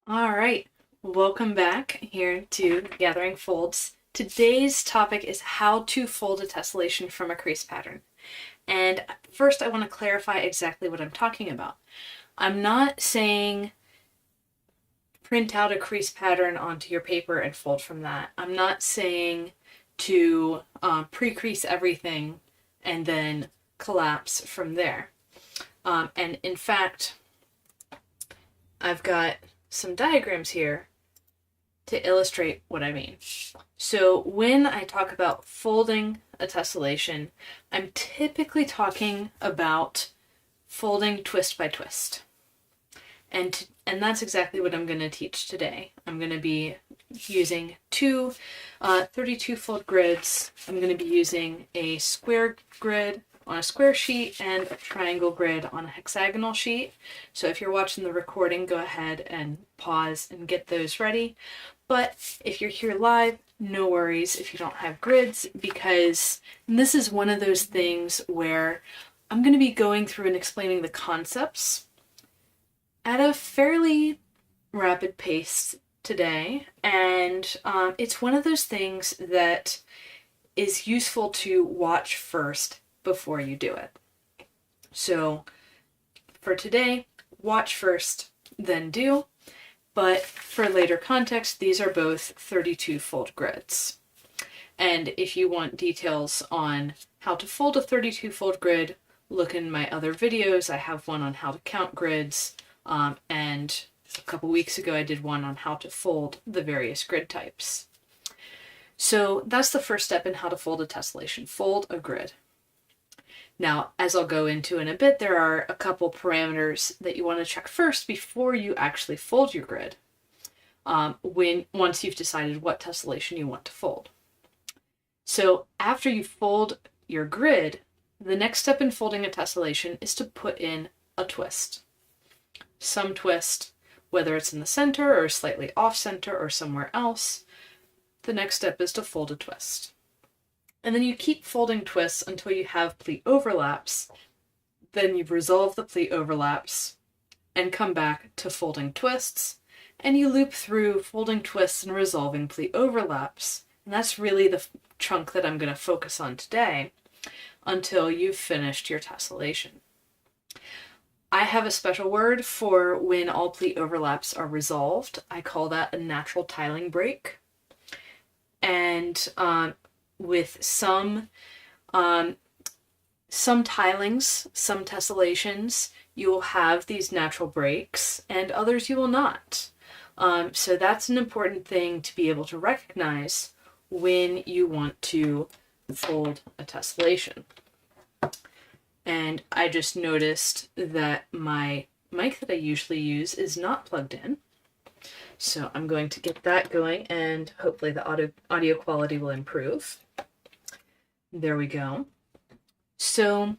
All right, welcome back here to Gathering Folds. Today's topic is how to fold a tessellation from a crease pattern. And first, I want to clarify exactly what I'm talking about. I'm not saying print out a crease pattern onto your paper and fold from that. I'm not saying to pre-crease everything and then collapse from there. And in fact, I've got some diagrams here to illustrate what I mean. So when I talk about folding a tessellation, I'm typically talking about folding twist by twist. And that's exactly what I'm going to teach today. I'm going to be using two 32 fold grids. I'm going to be using a square grid on a square sheet and a triangle grid on a hexagonal sheet. So if you're watching the recording, go ahead and pause and get those ready. But if you're here live, no worries if you don't have grids, because this is one of those things where I'm going to be going through and explaining the concepts at a fairly rapid pace today, and it's one of those things that is useful to watch first before you do it. So for today, watch first, then do. But for later context, these are both 32 fold grids. And if you want details on how to fold a 32 fold grid, look in my other videos. I have one on how to count grids, and a couple weeks ago I did one on how to fold the various grid types. So that's the first step in how to fold a tessellation. Fold a grid. Now, as I'll go into in a bit, there are a couple parameters that you want to check first before you actually fold your grid, once you've decided what tessellation you want to fold. So after you fold your grid, the next step in folding a tessellation is to put in a twist. Some twist, whether it's in the center or slightly off center or somewhere else, the next step is to fold a twist. And then you keep folding twists until you have pleat overlaps. Then you resolve the pleat overlaps and come back to folding twists, and you loop through folding twists and resolving pleat overlaps. And that's really the chunk that I'm going to focus on today until you've finished your tessellation. I have a special word for when all pleat overlaps are resolved. I call that a natural tiling break. And with some tilings, some tessellations, you will have these natural breaks, and others you will not. So that's an important thing to be able to recognize when you want to fold a tessellation. And I just noticed that my mic that I usually use is not plugged in. So I'm going to get that going, and hopefully the audio quality will improve. There we go. So,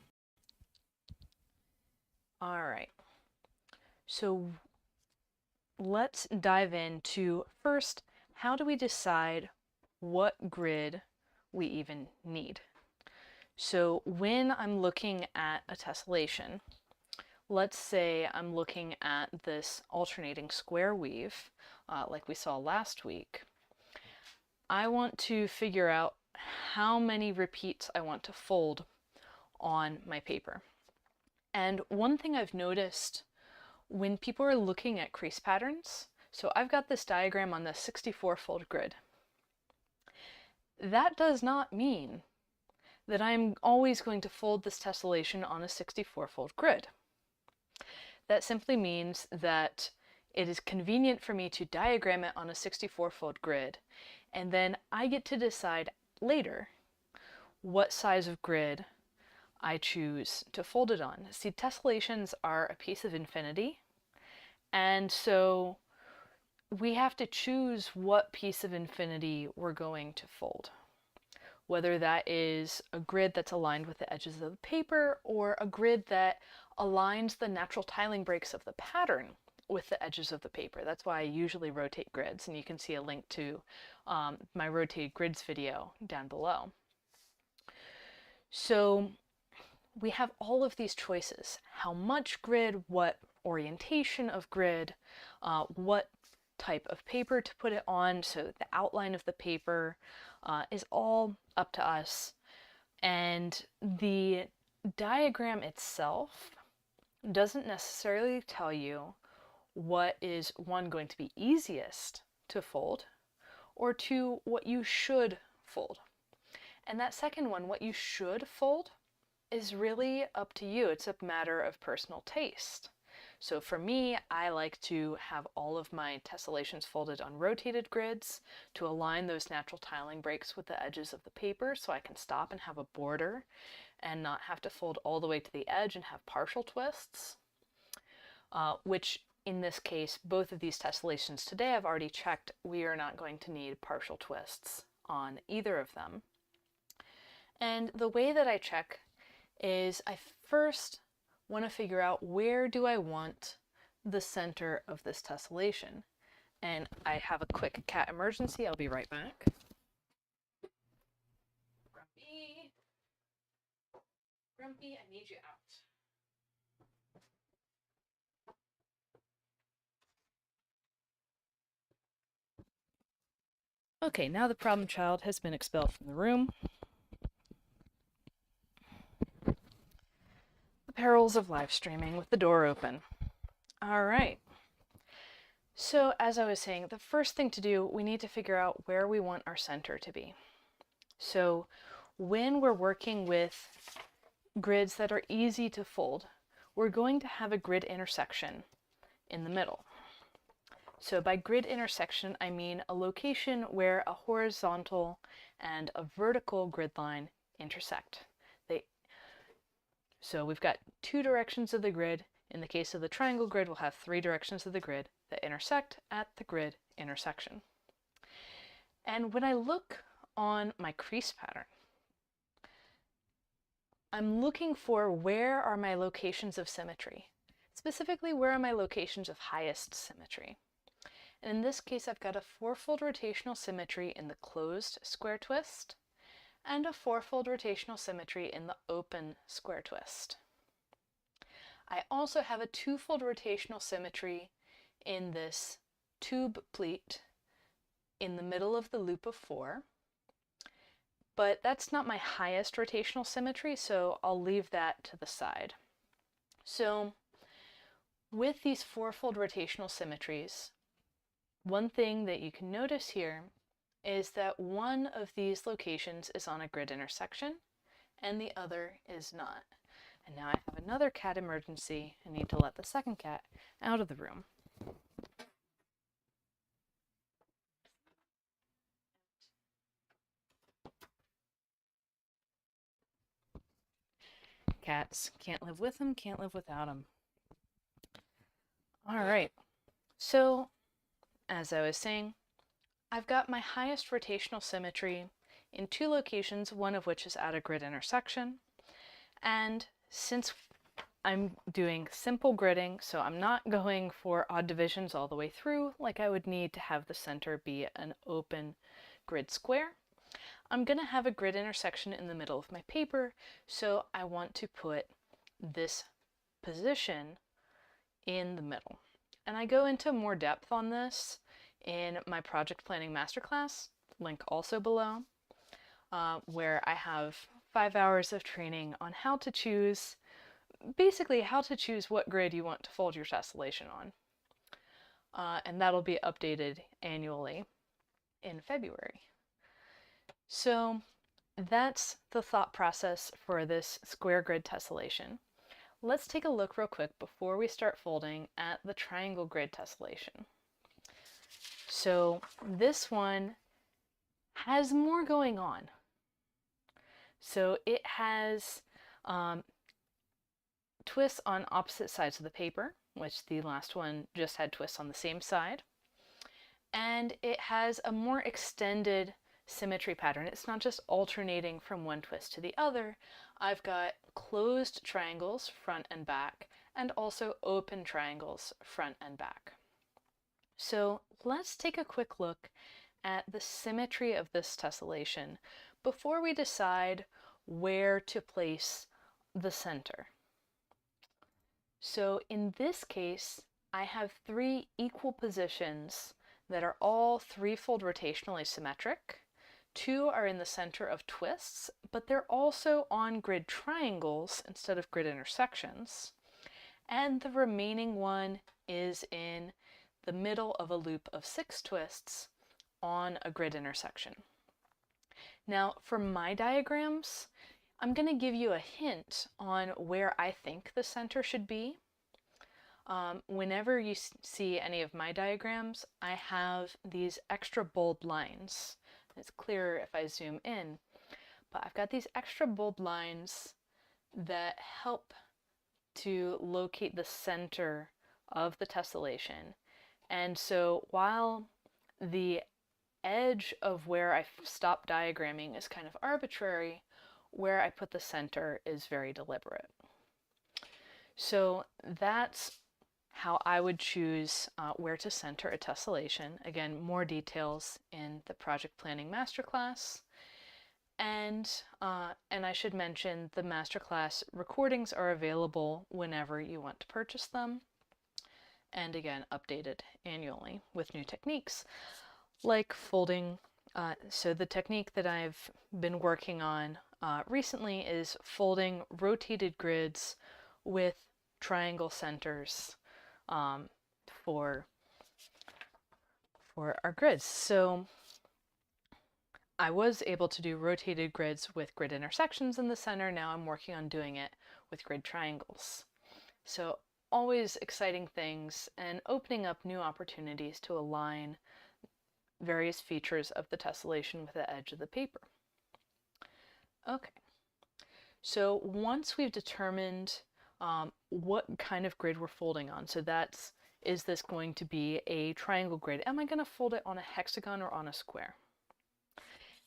all right. So let's dive into first, how do we decide what grid we even need? So when I'm looking at a tessellation, let's say I'm looking at this alternating square weave, like we saw last week. I want to figure out how many repeats I want to fold on my paper. And one thing I've noticed when people are looking at crease patterns, so I've got this diagram on the 64 fold grid. That does not mean that I'm always going to fold this tessellation on a 64 fold grid. That simply means that it is convenient for me to diagram it on a 64 fold grid, and then I get to decide later what size of grid I choose to fold it on. See, tessellations are a piece of infinity, and so we have to choose what piece of infinity we're going to fold. Whether that is a grid that's aligned with the edges of the paper or a grid that aligns the natural tiling breaks of the pattern with the edges of the paper. That's why I usually rotate grids, and you can see a link to my rotated grids video down below. So we have all of these choices. How much grid, what orientation of grid, what type of paper to put it on, so the outline of the paper is all up to us. And the diagram itself doesn't necessarily tell you what is, one, going to be easiest to fold, or two, what you should fold. And that second one, what you should fold, is really up to you. It's a matter of personal taste. So for me, I like to have all of my tessellations folded on rotated grids to align those natural tiling breaks with the edges of the paper, so I can stop and have a border and not have to fold all the way to the edge and have partial twists, which in this case, both of these tessellations today, I've already checked, we are not going to need partial twists on either of them. And the way that I check is I first want to figure out, where do I want the center of this tessellation? And I have a quick cat emergency. I'll be right back. Grumpy. Grumpy, I need you out. Okay, now the problem child has been expelled from the room. The perils of live streaming with the door open. All right. So as I was saying, the first thing to do, we need to figure out where we want our center to be. So when we're working with grids that are easy to fold, we're going to have a grid intersection in the middle. So by grid intersection, I mean a location where a horizontal and a vertical grid line intersect. So we've got two directions of the grid. In the case of the triangle grid, we'll have three directions of the grid that intersect at the grid intersection. And when I look on my crease pattern, I'm looking for, where are my locations of symmetry? Specifically, where are my locations of highest symmetry? And in this case, I've got a fourfold rotational symmetry in the closed square twist and a fourfold rotational symmetry in the open square twist. I also have a twofold rotational symmetry in this tube pleat in the middle of the loop of 4, but that's not my highest rotational symmetry, so I'll leave that to the side. So with these fourfold rotational symmetries, one thing that you can notice here is that one of these locations is on a grid intersection and the other is not. And now I have another cat emergency. I need to let the second cat out of the room. Cats, can't live with them, can't live without them. All right, so as I was saying, I've got my highest rotational symmetry in two locations, one of which is at a grid intersection. And since I'm doing simple gridding, so I'm not going for odd divisions all the way through like I would need to have the center be an open grid square, I'm going to have a grid intersection in the middle of my paper, so I want to put this position in the middle. And I go into more depth on this in my project planning masterclass, link also below, where I have 5 hours of training on how to choose, basically how to choose what grid you want to fold your tessellation on. And that'll be updated annually in February. So that's the thought process for this square grid tessellation. Let's take a look real quick before we start folding at the triangle grid tessellation. So this one has more going on. So it has twists on opposite sides of the paper, which the last one just had twists on the same side. And it has a more extended symmetry pattern. It's not just alternating from one twist to the other. I've got closed triangles front and back, and also open triangles front and back. So let's take a quick look at the symmetry of this tessellation before we decide where to place the center. So in this case, I have 3 equal positions that are all threefold rotationally symmetric. 2 are in the center of twists, but they're also on grid triangles instead of grid intersections. And the remaining one is in the middle of a loop of 6 twists on a grid intersection. Now, for my diagrams, I'm going to give you a hint on where I think the center should be. Whenever you see any of my diagrams, I have these extra bold lines. It's clearer if I zoom in, but I've got these extra bold lines that help to locate the center of the tessellation. And so while the edge of where I stop diagramming is kind of arbitrary, where I put the center is very deliberate. So that's how I would choose where to center a tessellation. Again, more details in the project planning masterclass. And I should mention the masterclass recordings are available whenever you want to purchase them. And again, updated annually with new techniques like folding. So the technique that I've been working on recently is folding rotated grids with triangle centers for our grids. So I was able to do rotated grids with grid intersections in the center. Now I'm working on doing it with grid triangles. So always exciting things and opening up new opportunities to align various features of the tessellation with the edge of the paper. Okay, so once we've determined what kind of grid we're folding on, so is this going to be a triangle grid? Am I going to fold it on a hexagon or on a square?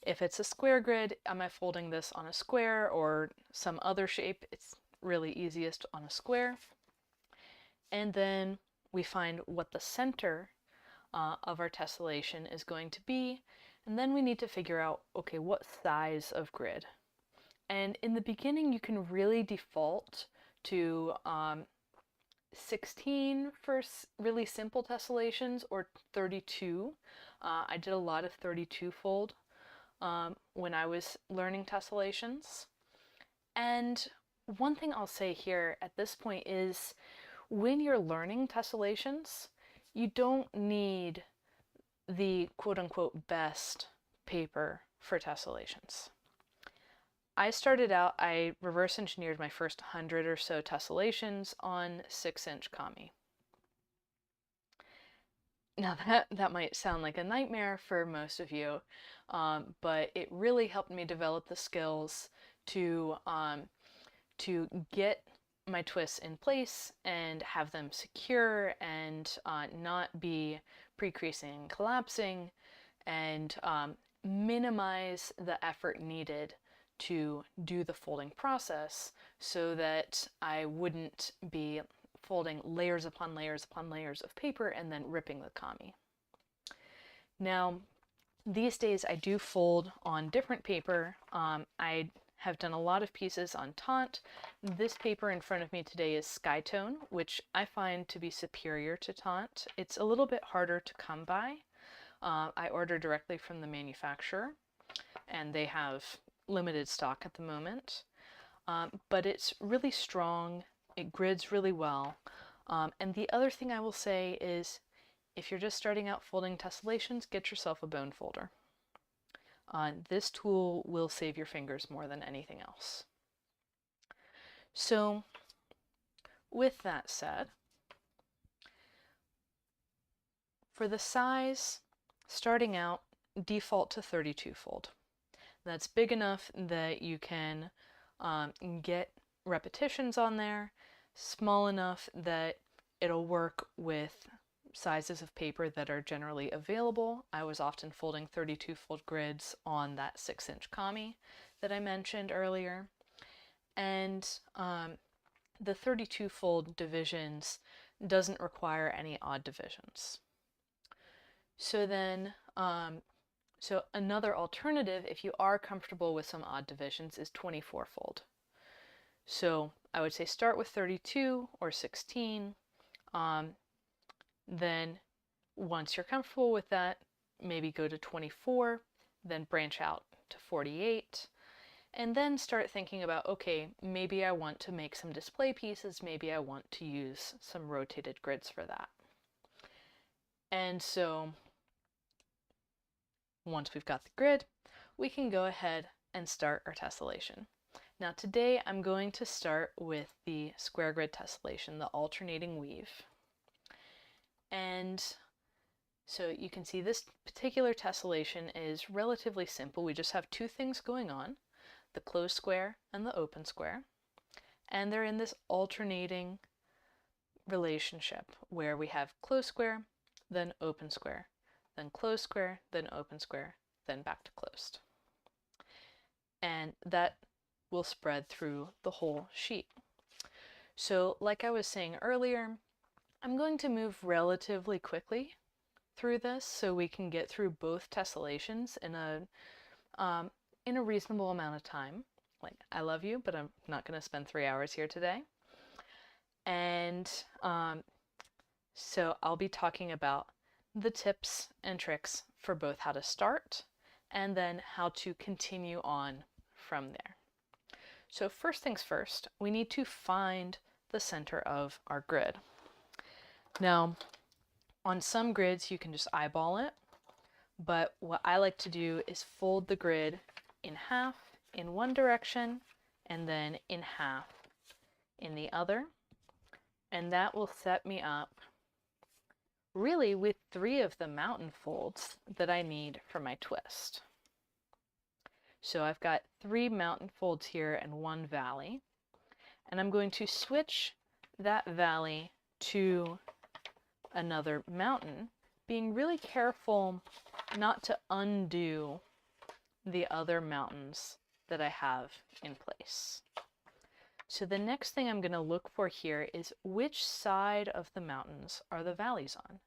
If it's a square grid, am I folding this on a square or some other shape? It's really easiest on a square. And then we find what the center of our tessellation is going to be. And then we need to figure out, okay, what size of grid? And in the beginning, you can really default to 16 for really simple tessellations or 32. I did a lot of 32 fold when I was learning tessellations. And one thing I'll say here at this point is when you're learning tessellations, you don't need the quote-unquote best paper for tessellations. I started out, I reverse engineered my first 100 or so tessellations on 6-inch kami. Now that might sound like a nightmare for most of you, but it really helped me develop the skills to get my twists in place and have them secure and not be precreasing and collapsing, and minimize the effort needed to do the folding process so that I wouldn't be folding layers upon layers upon layers of paper and then ripping the kami. Now, these days I do fold on different paper. I have done a lot of pieces on taunt. This paper in front of me today is Skytone, which I find to be superior to taunt. It's a little bit harder to come by. I order directly from the manufacturer, and they have limited stock at the moment. But it's really strong. It grids really well. And the other thing I will say is, if you're just starting out folding tessellations, get yourself a bone folder. This tool will save your fingers more than anything else. So, with that said, for the size, starting out, default to 32 fold. That's big enough that you can get repetitions on there, small enough that it'll work with sizes of paper that are generally available. I was often folding 32 fold grids on that 6-inch kami that I mentioned earlier. And the 32 fold divisions doesn't require any odd divisions. So then, so another alternative, if you are comfortable with some odd divisions, is 24 fold. So I would say start with 32 or 16. Then once you're comfortable with that, maybe go to 24, then branch out to 48, and then start thinking about, okay, maybe I want to make some display pieces, maybe I want to use some rotated grids for that. And so once we've got the grid, we can go ahead and start our tessellation. Now today I'm going to start with the square grid tessellation, the alternating weave. And so you can see this particular tessellation is relatively simple. We just have two things going on, the closed square and the open square. And they're in this alternating relationship where we have closed square, then open square, then closed square, then open square, then back to closed. And that will spread through the whole sheet. So like I was saying earlier, I'm going to move relatively quickly through this so we can get through both tessellations in a reasonable amount of time. Like, I love you, but I'm not going to spend 3 hours here today. And so I'll be talking about the tips and tricks for both how to start and then how to continue on from there. So first things first, we need to find the center of our grid. Now, on some grids, you can just eyeball it, but what I like to do is fold the grid in half in one direction and then in half in the other. And that will set me up really with 3 of the mountain folds that I need for my twist. So I've got 3 mountain folds here and 1 valley, and I'm going to switch that valley to another mountain, being really careful not to undo the other mountains that I have in place. So the next thing I'm going to look for here is which side of the mountains are the valleys on.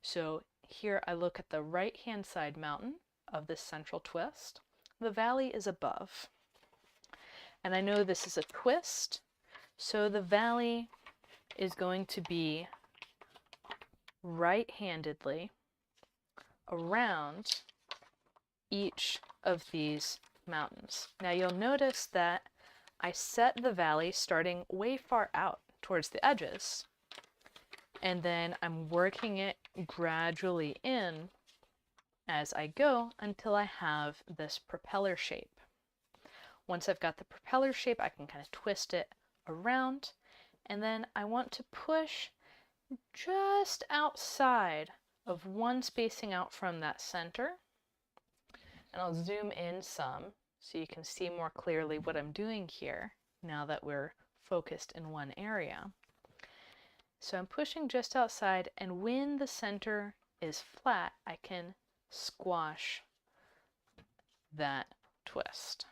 So here I look at the right hand side mountain of this central twist. The valley is above. And I know this is a twist, so the valley is going to be right-handedly around each of these mountains. Now you'll notice that I set the valley starting way far out towards the edges, and then I'm working it gradually in as I go until I have this propeller shape. Once I've got the propeller shape, I can kind of twist it around, and then I want to push just outside of one spacing out from that center. And I'll zoom in some so you can see more clearly what I'm doing here now that we're focused in one area. So I'm pushing just outside, and when the center is flat, I can squash that twist.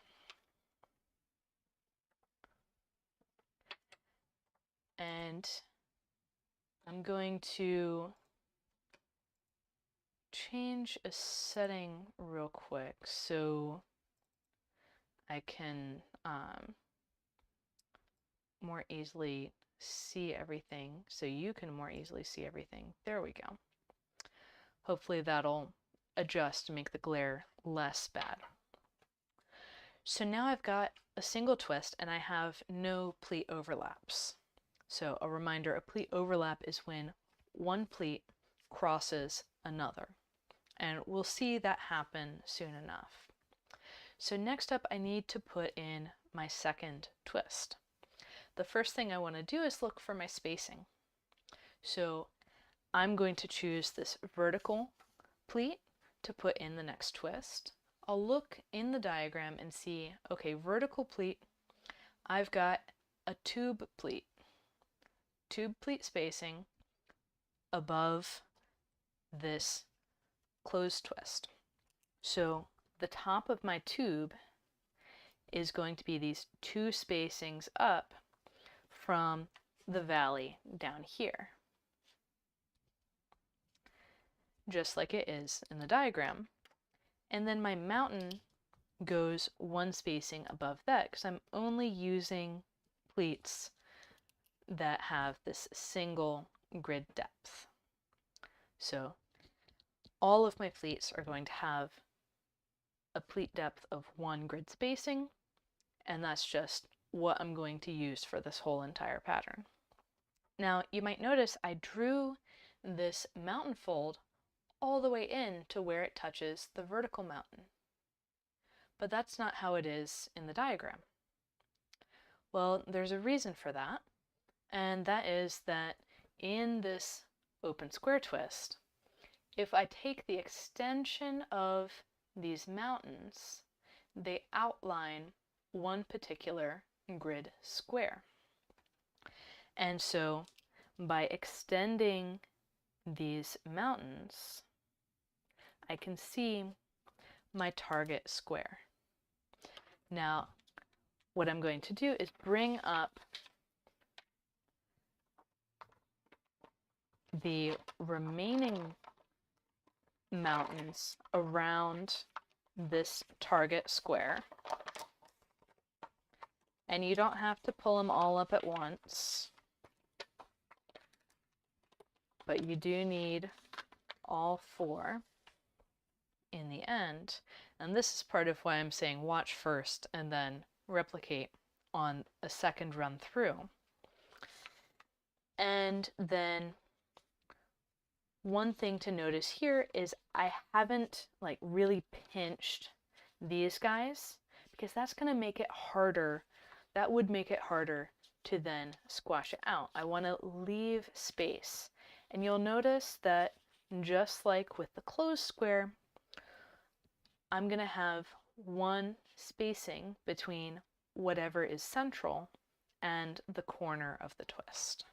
And I'm going to change a setting real quick so I can more easily see everything, so you can more easily see everything. There we go. Hopefully that'll adjust to make the glare less bad. So now I've got a single twist and I have no pleat overlaps. So a reminder, a pleat overlap is when one pleat crosses another. And we'll see that happen soon enough. So next up, I need to put in my second twist. The first thing I want to do is look for my spacing. So I'm going to choose this vertical pleat to put in the next twist. I'll look in the diagram and see, okay, vertical pleat, I've got a tube pleat spacing above this closed twist. So the top of my tube is going to be these 2 spacings up from the valley down here, just like it is in the diagram. And then my mountain goes 1 spacing above that because I'm only using pleats that have this single grid depth. So all of my pleats are going to have a pleat depth of 1 grid spacing, and that's just what I'm going to use for this whole entire pattern. Now, you might notice I drew this mountain fold all the way in to where it touches the vertical mountain. But that's not how it is in the diagram. Well, there's a reason for that, and that is that in this open square twist, if I take the extension of these mountains, they outline one particular grid square. And so by extending these mountains, I can see my target square. Now, what I'm going to do is bring up the remaining mountains around this target square. And you don't have to pull them all up at once, but you do need all 4 in the end. And this is part of why I'm saying watch first and then replicate on a second run through. And then one thing to notice here is I haven't like really pinched these guys, because that's going to make it harder. That would make it harder to then squash it out. I want to leave space. And you'll notice that just like with the closed square, I'm going to have 1 spacing between whatever is central and the corner of the twist.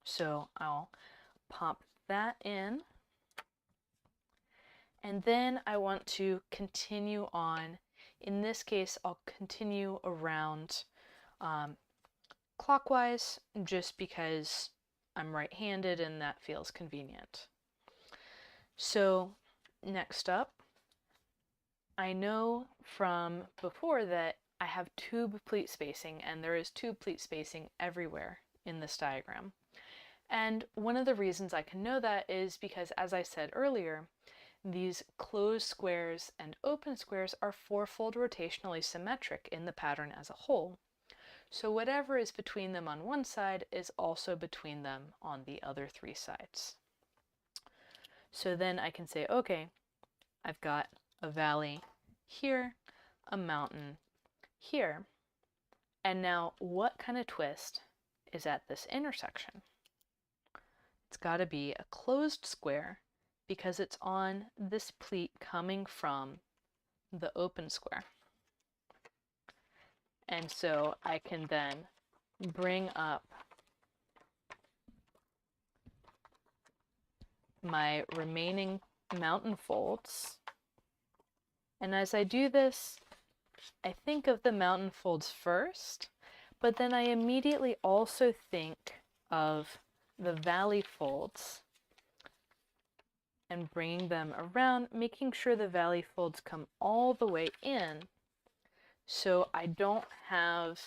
So I'll pop that in. And then I want to continue on. In this case, I'll continue around clockwise just because I'm right-handed and that feels convenient. So next up, I know from before that I have tube pleat spacing, and there is tube pleat spacing everywhere in this diagram. And one of the reasons I can know that is because, as I said earlier, these closed squares and open squares are 4-fold rotationally symmetric in the pattern as a whole. So whatever is between them on one side is also between them on the other 3 sides. So then I can say, okay, I've got a valley here, a mountain here. And now what kind of twist is at this intersection? It's got to be a closed square because it's on this pleat coming from the open square. And so I can then bring up my remaining mountain folds. And as I do this, I think of the mountain folds first, but then I immediately also think of the valley folds and bringing them around, making sure the valley folds come all the way in so I don't have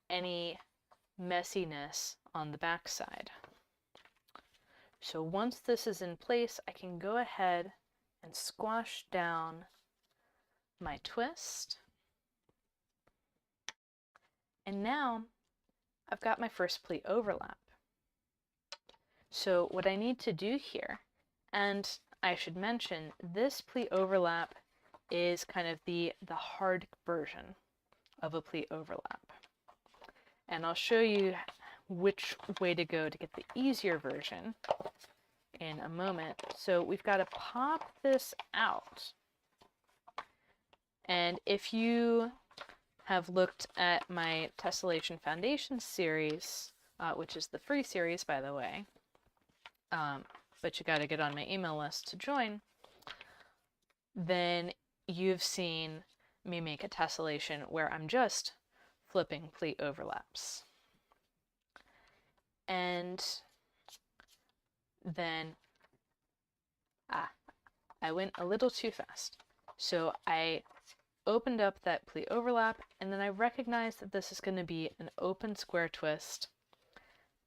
any messiness on the back side. So once this is in place, I can go ahead and squash down my twist. And now I've got my first pleat overlap. So what I need to do here, and I should mention, this pleat overlap is kind of the hard version of a pleat overlap. And I'll show you which way to go to get the easier version in a moment. So we've got to pop this out. And if you have looked at my Tessellation Foundation series, which is the free series, by the way, but you got to get on my email list to join, then you've seen me make a tessellation where I'm just flipping pleat overlaps. And then, I went a little too fast. So I opened up that pleat overlap, and then I recognized that this is going to be an open square twist.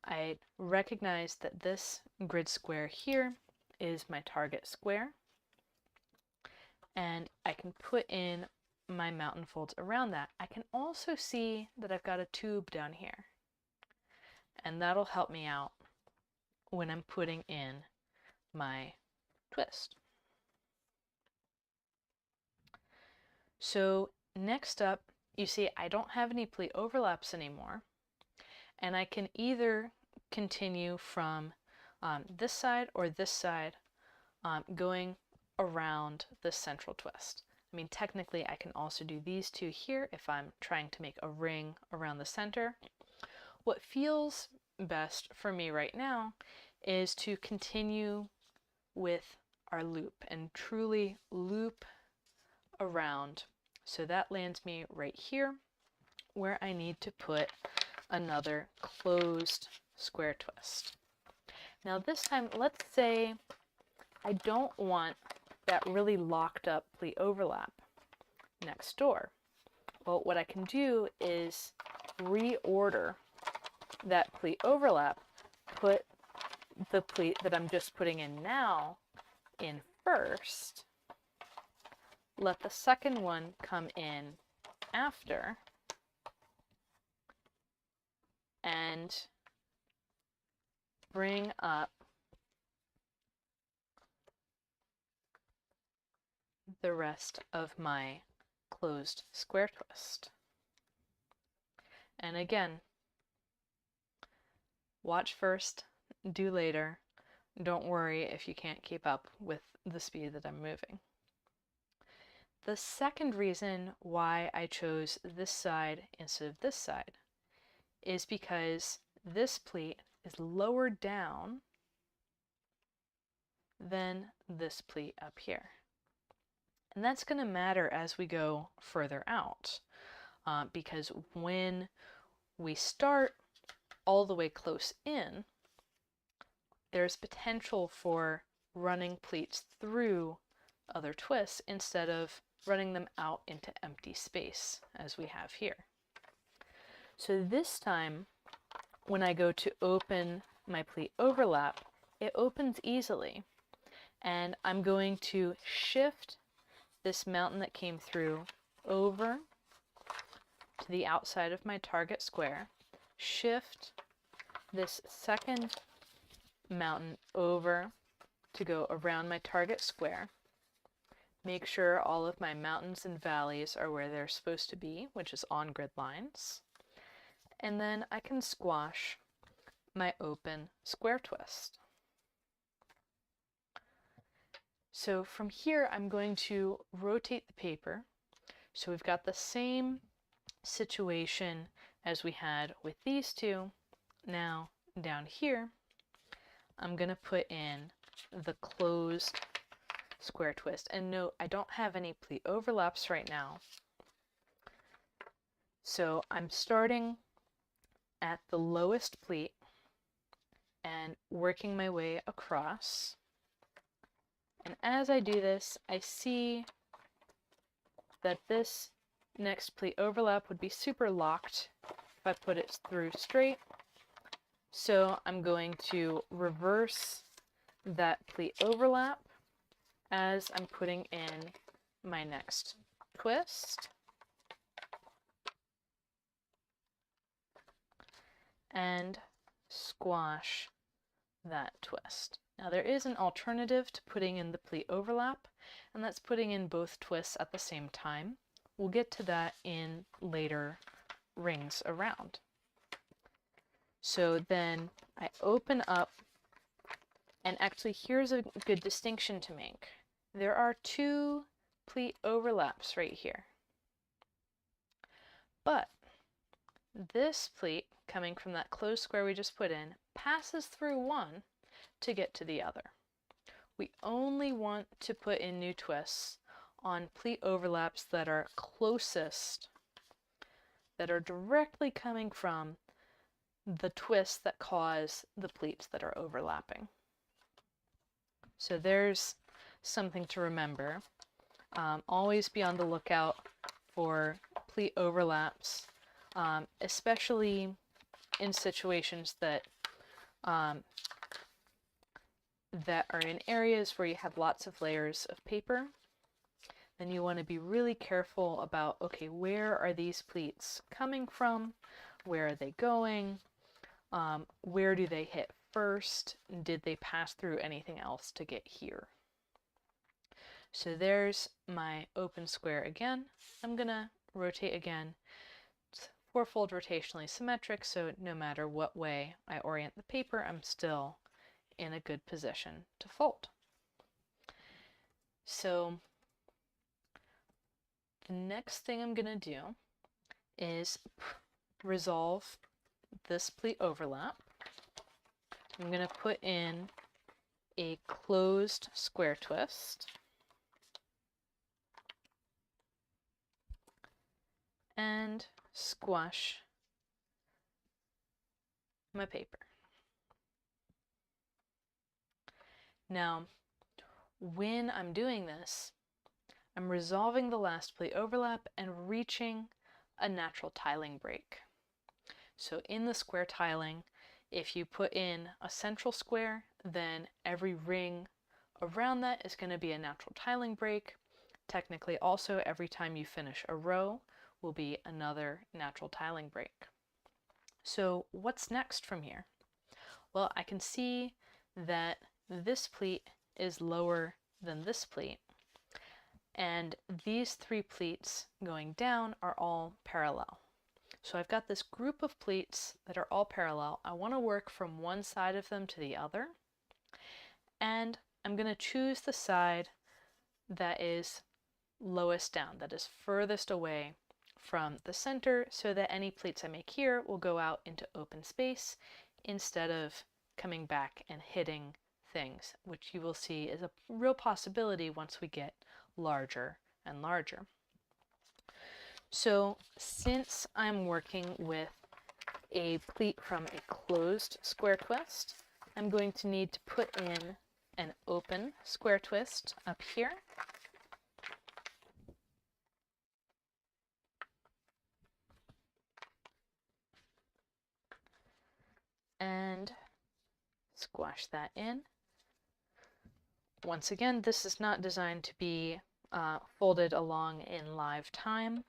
I recognized that this grid square here is my target square, and I can put in my mountain folds around that. I can also see that I've got a tube down here, and that'll help me out when I'm putting in my twist. So next up, you see I don't have any pleat overlaps anymore, and I can either continue from this side or this side, going around the central twist. I mean, technically I can also do these two here if I'm trying to make a ring around the center. What feels best for me right now is to continue with our loop and truly loop around. So that lands me right here where I need to put another closed square twist. Now this time, let's say I don't want that really locked up pleat overlap next door. Well, what I can do is reorder that pleat overlap, put the pleat that I'm just putting in now in first, let the second one come in after, and bring up the rest of my closed square twist. And again, watch first, do later. Don't worry if you can't keep up with the speed that I'm moving. The second reason why I chose this side instead of this side is because this pleat is lower down than this pleat up here. And that's going to matter as we go further out, because when we start all the way close in, there's potential for running pleats through other twists instead of running them out into empty space as we have here. So this time, when I go to open my pleat overlap, it opens easily, and I'm going to shift this mountain that came through over to the outside of my target square, shift this second mountain over to go around my target square, make sure all of my mountains and valleys are where they're supposed to be, which is on grid lines, and then I can squash my open square twist. So from here, I'm going to rotate the paper. So we've got the same situation as we had with these two. Now down here, I'm going to put in the closed square twist. And note, I don't have any pleat overlaps right now. So I'm starting at the lowest pleat and working my way across. And as I do this, I see that this next pleat overlap would be super locked if I put it through straight. So I'm going to reverse that pleat overlap as I'm putting in my next twist. And squash that twist. Now there is an alternative to putting in the pleat overlap, and that's putting in both twists at the same time. We'll get to that in later rings around. So then I open up, and actually here's a good distinction to make. There are two pleat overlaps right here. But this pleat, coming from that closed square we just put in, passes through one to get to the other. We only want to put in new twists on pleat overlaps that are closest, that are directly coming from the twists that cause the pleats that are overlapping. So there's something to remember. Always be on the lookout for pleat overlaps, especially in situations that that are in areas where you have lots of layers of paper, then you want to be really careful about, okay, where are these pleats coming from? Where are they going? Where do they hit first? Did they pass through anything else to get here? So there's my open square again. I'm gonna rotate again. It's four-fold rotationally symmetric, so no matter what way I orient the paper, I'm still in a good position to fold. So the next thing I'm gonna do is resolve this pleat overlap. I'm gonna put in a closed square twist and squash my paper. Now, when I'm doing this, I'm resolving the last pleat overlap and reaching a natural tiling break. So in the square tiling, if you put in a central square, then every ring around that is going to be a natural tiling break. Technically also, every time you finish a row will be another natural tiling break. So what's next from here? Well, I can see that this pleat is lower than this pleat, and these three pleats going down are all parallel. So I've got this group of pleats that are all parallel. I want to work from one side of them to the other, and I'm going to choose the side that is lowest down, that is furthest away from the center, so that any pleats I make here will go out into open space instead of coming back and hitting things, which you will see is a real possibility once we get larger and larger. So since I'm working with a pleat from a closed square twist, I'm going to need to put in an open square twist up here. And squash that in. Once again, this is not designed to be folded along in live time.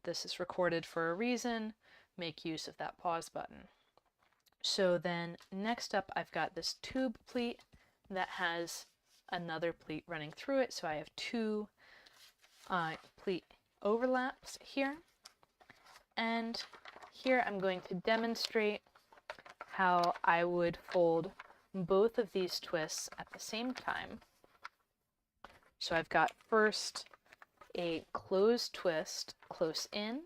This is recorded for a reason. Make use of that pause button. So then next up, I've got this tube pleat that has another pleat running through it. So I have two pleat overlaps here. And here I'm going to demonstrate how I would fold both of these twists at the same time. So I've got first a closed twist close in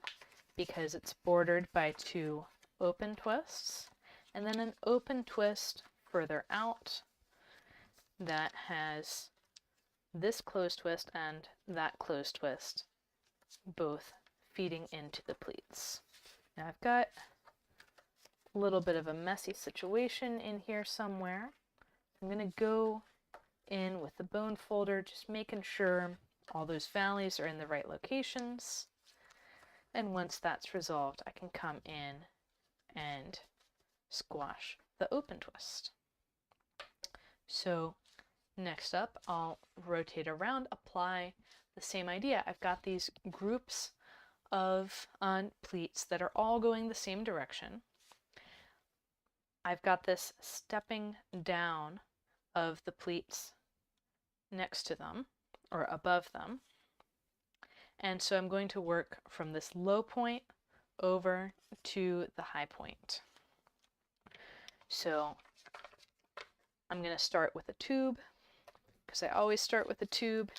because it's bordered by two open twists, and then an open twist further out that has this closed twist and that closed twist both feeding into the pleats. Now I've got a little bit of a messy situation in here somewhere. I'm going to go in with the bone folder, just making sure all those valleys are in the right locations. And once that's resolved, I can come in and squash the open twist. So next up, I'll rotate around, apply the same idea. I've got these groups of pleats that are all going the same direction. I've got this stepping down of the pleats next to them or above them. And so I'm going to work from this low point over to the high point. So I'm going to start with a tube because I always start with a tube.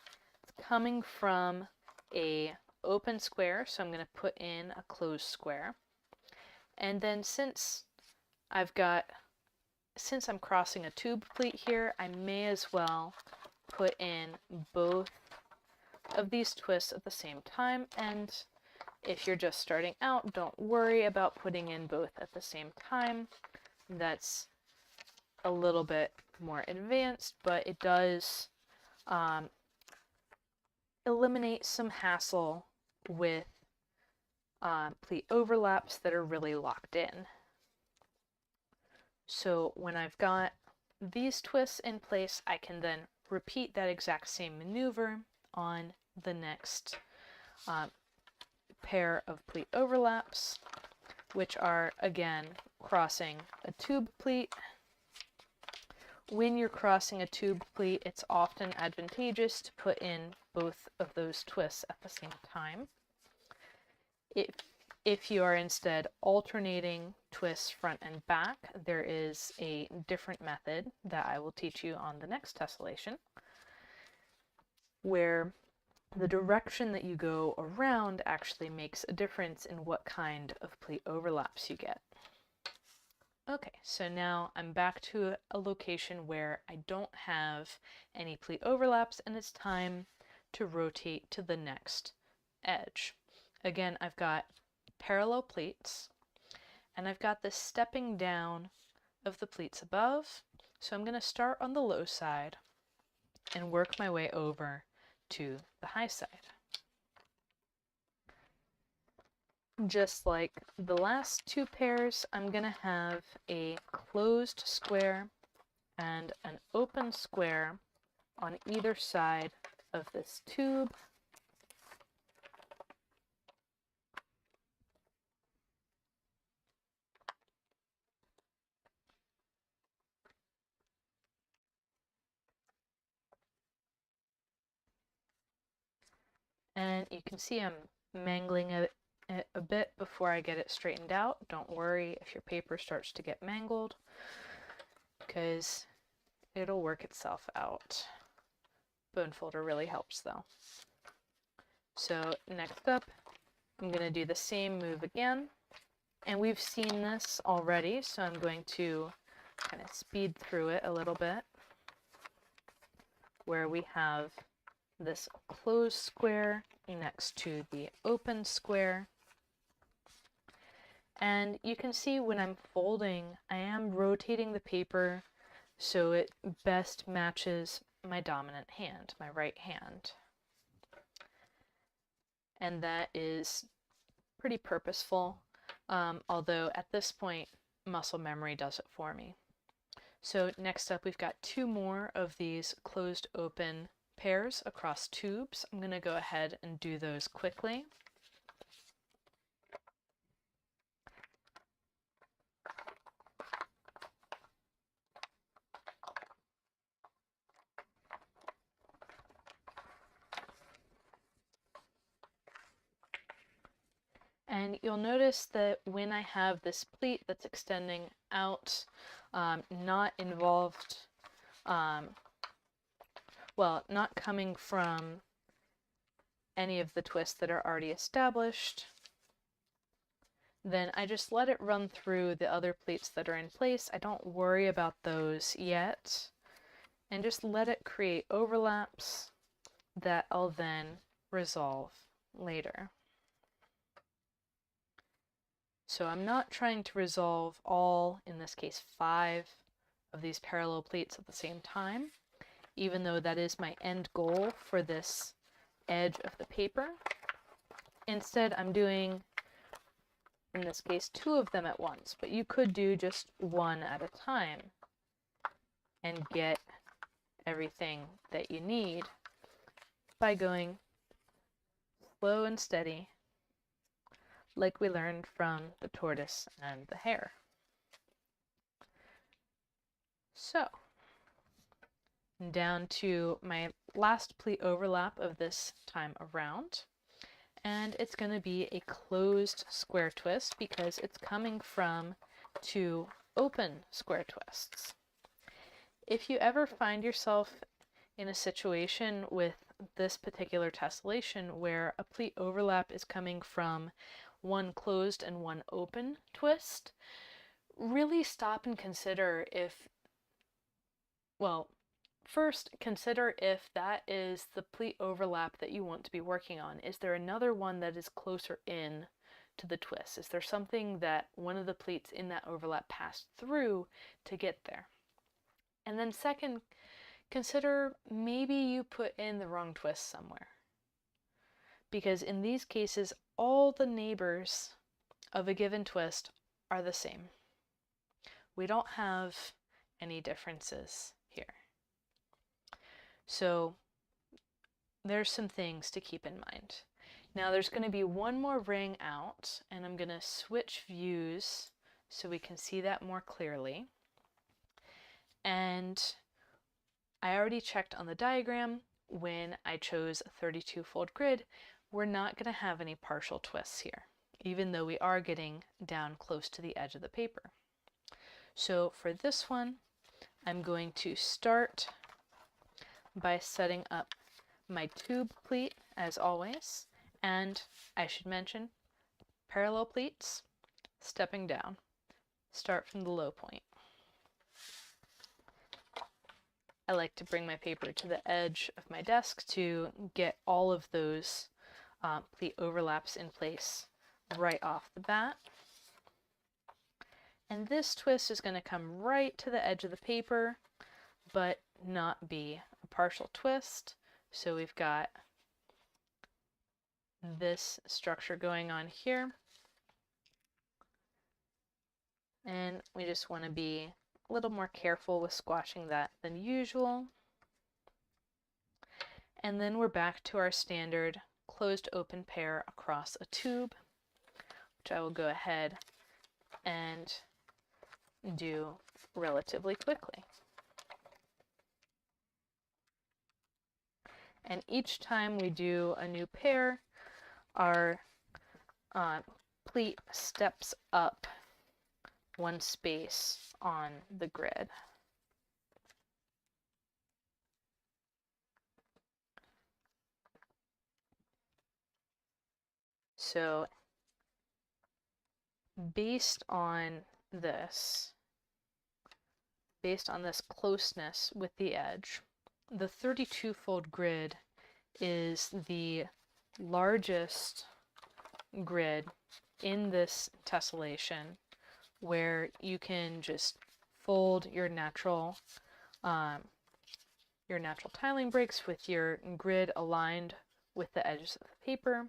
It's coming from a open square, so I'm going to put in a closed square. And then since I'm crossing a tube pleat here, I may as well put in both of these twists at the same time. And if you're just starting out, don't worry about putting in both at the same time. That's a little bit more advanced, but it does eliminate some hassle with pleat overlaps that are really locked in. So when I've got these twists in place, I can then repeat that exact same maneuver on the next pair of pleat overlaps, which are again crossing a tube pleat. When you're crossing a tube pleat, it's often advantageous to put in both of those twists at the same time. If you are instead alternating twists front and back, there is a different method that I will teach you on the next tessellation, where the direction that you go around actually makes a difference in what kind of pleat overlaps you get. Okay, so now I'm back to a location where I don't have any pleat overlaps, and it's time to rotate to the next edge. Again, I've got parallel pleats, and I've got this stepping down of the pleats above. So I'm going to start on the low side and work my way over to the high side. Just like the last two pairs, I'm going to have a closed square and an open square on either side of this tube. And you can see I'm mangling it a bit before I get it straightened out. Don't worry if your paper starts to get mangled, because it'll work itself out. Bone folder really helps though. So next up, I'm going to do the same move again. And we've seen this already, so I'm going to kind of speed through it a little bit, where we have this closed square next to the open square. And you can see when I'm folding, I am rotating the paper so it best matches my dominant hand, my right hand. And that is pretty purposeful, although at this point, muscle memory does it for me. So next up, we've got two more of these closed open pairs across tubes. I'm going to go ahead and do those quickly. And you'll notice that when I have this pleat that's extending out, not involved, well, not coming from any of the twists that are already established, then I just let it run through the other pleats that are in place. I don't worry about those yet, and just let it create overlaps that I'll then resolve later. So I'm not trying to resolve all, in this case 5, of these parallel pleats at the same time, even though that is my end goal for this edge of the paper. Instead, I'm doing, in this case, 2 of them at once, but you could do just 1 at a time and get everything that you need by going slow and steady, like we learned from the tortoise and the hare. So, down to my last pleat overlap of this time around, and it's going to be a closed square twist because it's coming from 2 open square twists. If you ever find yourself in a situation with this particular tessellation where a pleat overlap is coming from 1 closed and 1 open twist, really stop and consider if, well, first consider if that is the pleat overlap that you want to be working on. Is there another one that is closer in to the twist? Is there something that one of the pleats in that overlap passed through to get there? And then second, consider maybe you put in the wrong twist somewhere. Because in these cases, all the neighbors of a given twist are the same. We don't have any differences here. So there's some things to keep in mind. Now there's going to be one more ring out, and I'm going to switch views so we can see that more clearly. And I already checked on the diagram when I chose a 32-fold grid, we're not going to have any partial twists here, even though we are getting down close to the edge of the paper. So for this one, I'm going to start by setting up my tube pleat as always, and I should mention parallel pleats, stepping down, start from the low point. I like to bring my paper to the edge of my desk to get all of those pleat overlaps in place right off the bat. And this twist is going to come right to the edge of the paper, but not be a partial twist. So we've got this structure going on here. And we just want to be a little more careful with squashing that than usual. And then we're back to our standard closed open pair across a tube, which I will go ahead and do relatively quickly. And each time we do a new pair, our pleat steps up one space on the grid. So based on this closeness with the edge, the 32-fold grid is the largest grid in this tessellation, where you can just fold your natural tiling breaks with your grid aligned with the edges of the paper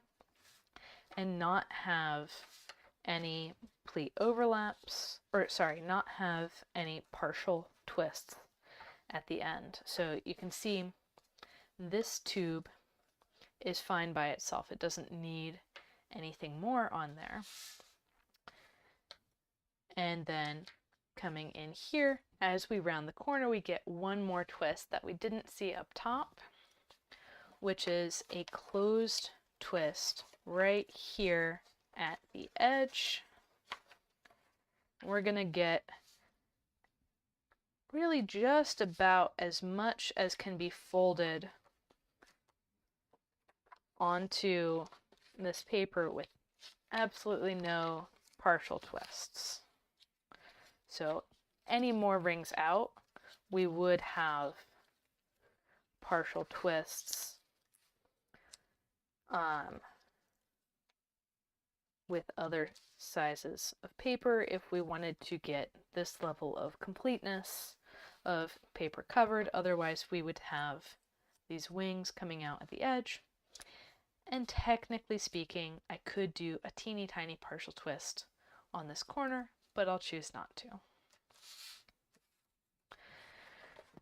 and not have any pleat overlaps, or sorry, not have any partial twists at the end. So you can see this tube is fine by itself. It doesn't need anything more on there. And then coming in here, as we round the corner, we get one more twist that we didn't see up top, which is a closed twist right here at the edge. We're going to get really just about as much as can be folded onto this paper with absolutely no partial twists. So any more rings out, we would have partial twists with other sizes of paper if we wanted to get this level of completeness of paper covered. Otherwise, we would have these wings coming out at the edge. And technically speaking, I could do a teeny tiny partial twist on this corner, but I'll choose not to.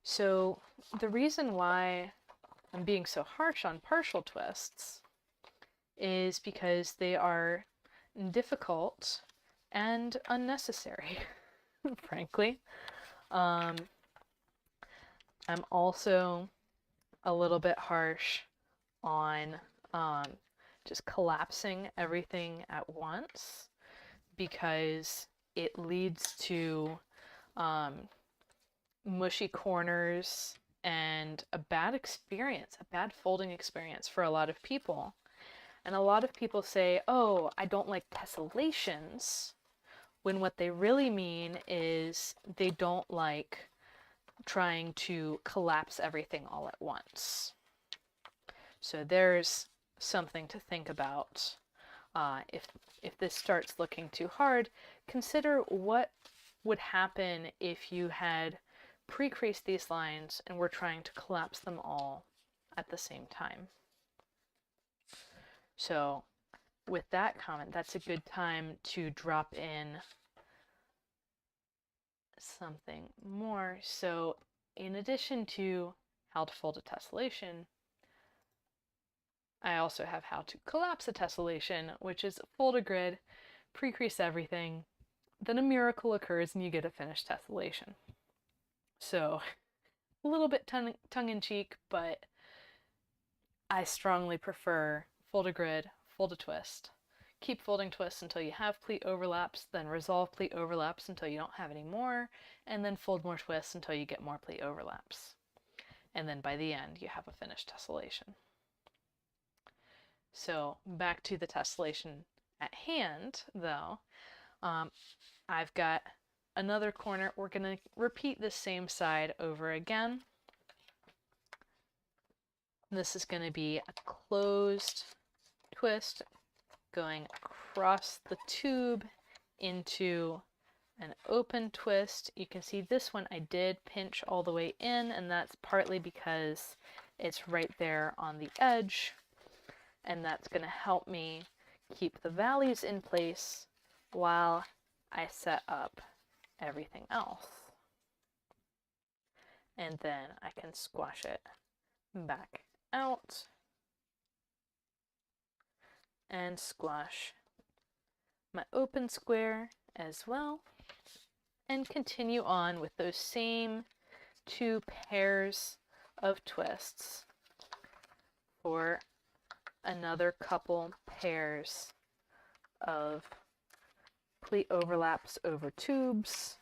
So the reason why I'm being so harsh on partial twists is because they are difficult and unnecessary, frankly. I'm also a little bit harsh on just collapsing everything at once, because it leads to mushy corners and a bad experience, a bad folding experience for a lot of people. And a lot of people say, oh, I don't like tessellations, when what they really mean is they don't like trying to collapse everything all at once. So there's something to think about. If this starts looking too hard, consider what would happen if you had pre-creased these lines and were trying to collapse them all at the same time. So with that comment, that's a good time to drop in something more. So in addition to how to fold a tessellation, I also have how to collapse a tessellation, which is fold a grid, pre-crease everything, then a miracle occurs and you get a finished tessellation. So a little bit tongue-in-cheek, but I strongly prefer fold a grid, fold a twist. Keep folding twists until you have pleat overlaps, then resolve pleat overlaps until you don't have any more, and then fold more twists until you get more pleat overlaps. And then by the end, you have a finished tessellation. So back to the tessellation at hand, though. I've got another corner. We're going to repeat the same side over again. This is going to be a closed twist going across the tube into an open twist. You can see this one I did pinch all the way in, and that's partly because it's right there on the edge, and that's going to help me keep the values in place while I set up everything else. And then I can squash it back out and squash my open square as well, and continue on with those same two pairs of twists for another couple pairs of pleat overlaps over tubes.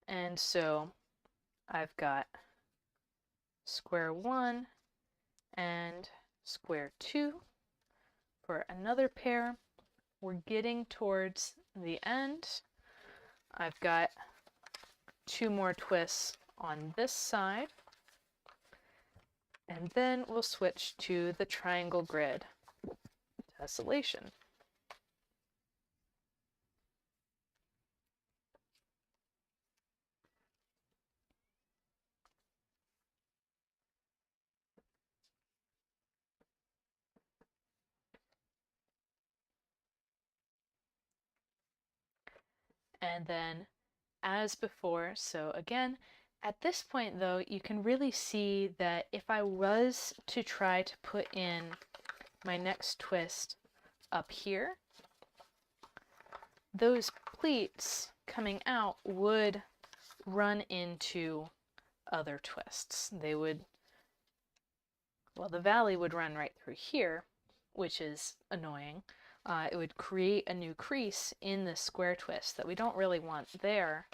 And so I've got square 1 and square 2 for another pair. We're getting towards the end. I've got 2 more twists on this side, and then we'll switch to the triangle grid tessellation. And then as before, so again, at this point though, you can really see that if I was to try to put in my next twist up here, those pleats coming out would run into other twists. They would, well, the valley would run right through here, which is annoying. It would create a new crease in the square twist that we don't really want there.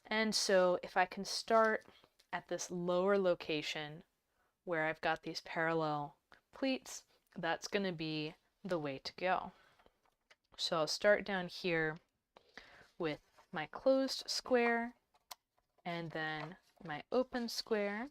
And so if I can start at this lower location where I've got these parallel pleats, that's going to be the way to go. So I'll start down here with my closed square and then my open square.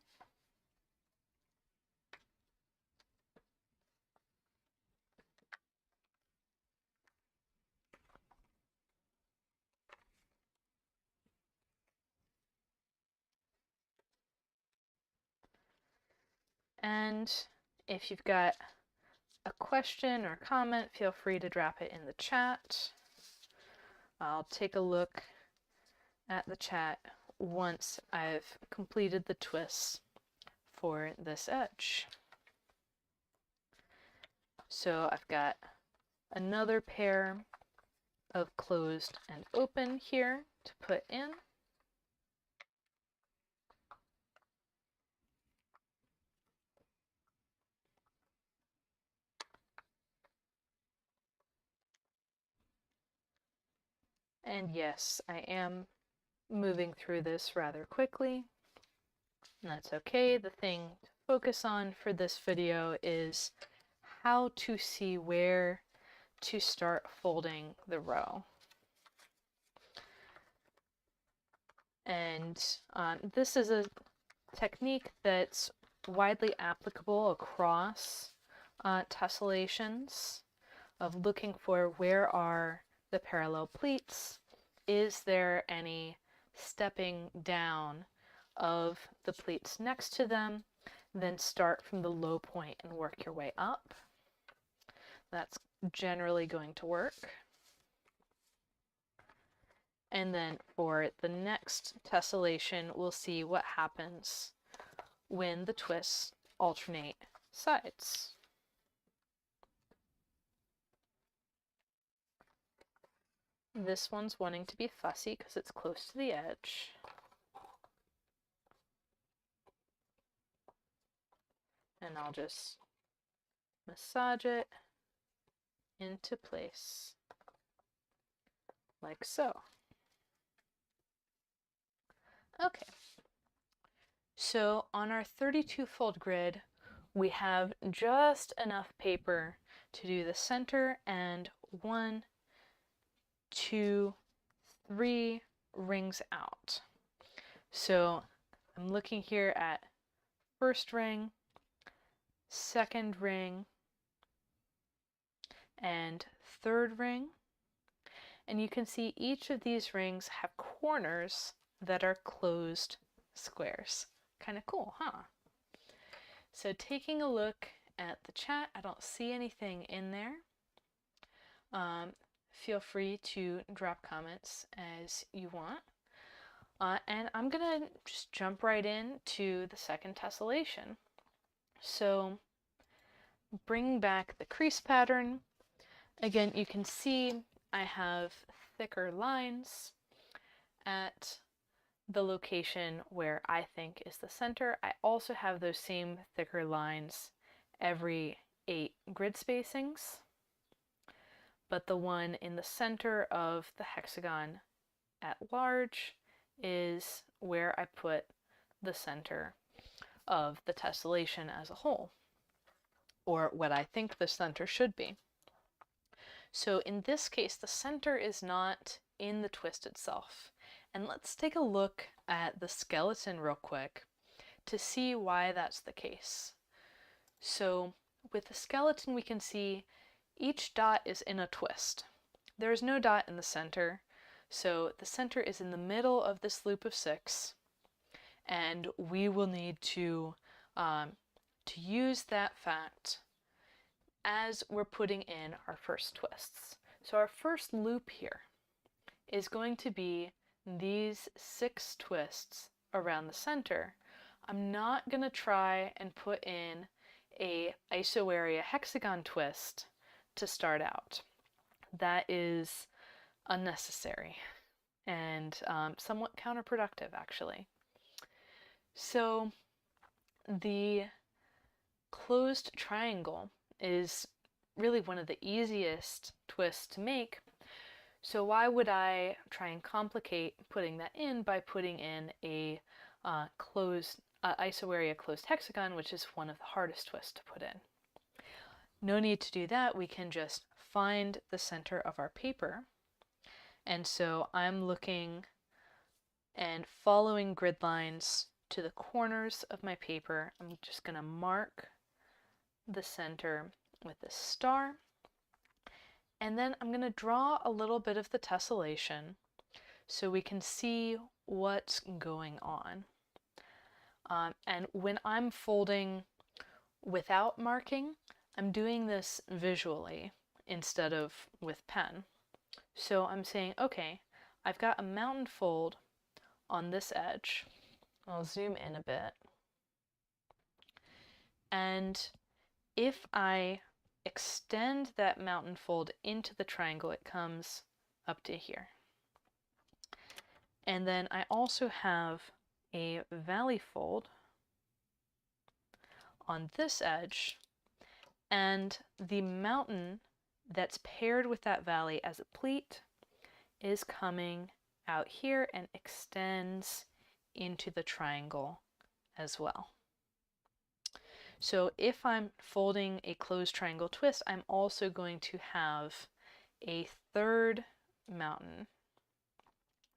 And if you've got a question or comment, feel free to drop it in the chat. I'll take a look at the chat once I've completed the twists for this edge. So I've got another pair of closed and open here to put in. And yes, I am moving through this rather quickly. And that's okay. The thing to focus on for this video is how to see where to start folding the row. And this is a technique that's widely applicable across tessellations, of looking for where are the parallel pleats. Is there any stepping down of the pleats next to them? Then start from the low point and work your way up. that's generally going to work. And then for the next tessellation, we'll see what happens when the twists alternate sides. This one's wanting to be fussy because it's close to the edge. And I'll just massage it into place, like so. Okay, so on our 32-fold grid, we have just enough paper to do the center and 1, 2, 3 rings out. So I'm looking here at first ring, second ring, and third ring. And you can see each of these rings have corners that are closed squares. Kind of cool, huh? So taking a look at the chat, I don't see anything in there. Feel free to drop comments as you want. And I'm gonna just jump right into the second tessellation. So bring back the crease pattern. Again, you can see I have thicker lines at the location where I think is the center. I also have those same thicker lines every 8 grid spacings, but the one in the center of the hexagon at large is where I put the center of the tessellation as a whole, or what I think the center should be. So in this case, the center is not in the twist itself. And let's take a look at the skeleton real quick to see why that's the case. So with the skeleton, we can see each dot is in a twist. There is no dot in the center, so the center is in the middle of this loop of 6, and we will need to use that fact as we're putting in our first twists. So our first loop here is going to be these 6 twists around the center. I'm not going to try and put in a iso area hexagon twist to start out. That is unnecessary and somewhat counterproductive, actually. So the closed triangle is really one of the easiest twists to make. So why would I try and complicate putting that in by putting in a iso area closed hexagon, which is one of the hardest twists to put in? No need to do that. We can just find the center of our paper. And so I'm looking and following grid lines to the corners of my paper. I'm just going to mark the center with a star. And then I'm going to draw a little bit of the tessellation so we can see what's going on. And when I'm folding without marking, I'm doing this visually instead of with pen. So I'm saying, okay, I've got a mountain fold on this edge. I'll zoom in a bit. And if I extend that mountain fold into the triangle, it comes up to here. And then I also have a valley fold on this edge, and the mountain that's paired with that valley as a pleat is coming out here and extends into the triangle as well. So if I'm folding a closed triangle twist, I'm also going to have a third mountain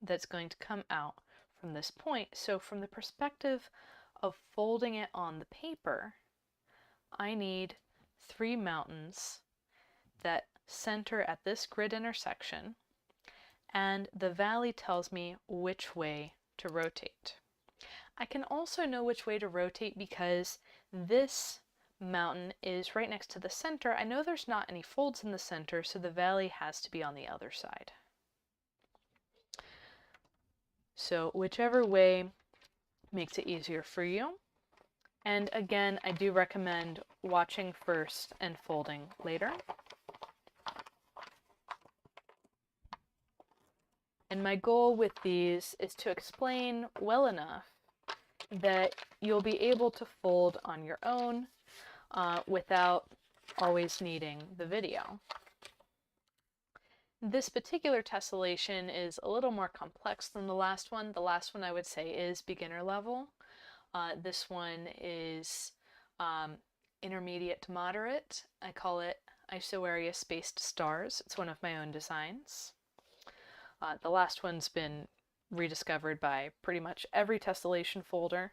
that's going to come out from this point. So from the perspective of folding it on the paper, I need 3 mountains that center at this grid intersection, and the valley tells me which way to rotate. I can also know which way to rotate because this mountain is right next to the center, I know there's not any folds in the center, so the valley has to be on the other side. So whichever way makes it easier for you. And again, I do recommend watching first and folding later. And my goal with these is to explain well enough that you'll be able to fold on your own without always needing the video. This particular tessellation is a little more complex than the last one. The last one I would say is beginner level. This one is intermediate to moderate. I call it Isoarea Spaced Stars. It's one of my own designs. The last one's been rediscovered by pretty much every tessellation folder.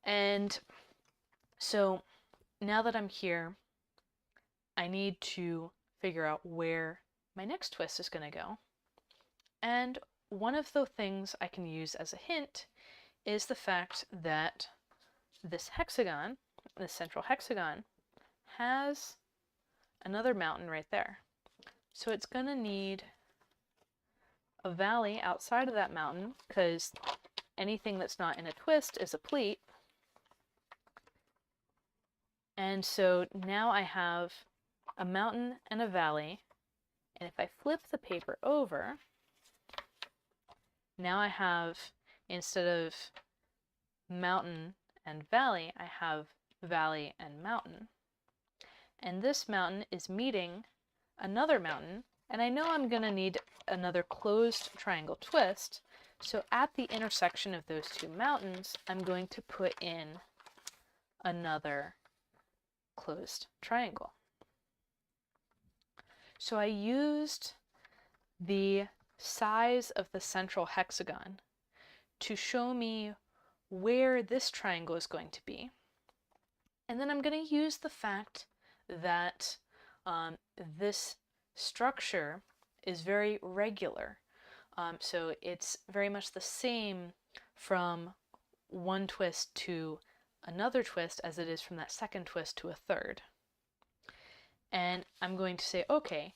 And so now that I'm here, I need to figure out where my next twist is going to go. And one of the things I can use as a hint is the fact that this hexagon, this central hexagon, has another mountain right there. So it's going to need a valley outside of that mountain, because anything that's not in a twist is a pleat. And so now I have a mountain and a valley, and if I flip the paper over, now I have, instead of mountain and valley, I have valley and mountain. And this mountain is meeting another mountain, and I know I'm going to need another closed triangle twist, so at the intersection of those two mountains, I'm going to put in another closed triangle. So I used the size of the central hexagon to show me where this triangle is going to be. And then I'm going to use the fact that this structure is very regular. So it's very much the same from one twist to another twist as it is from that second twist to a third. And I'm going to say, okay,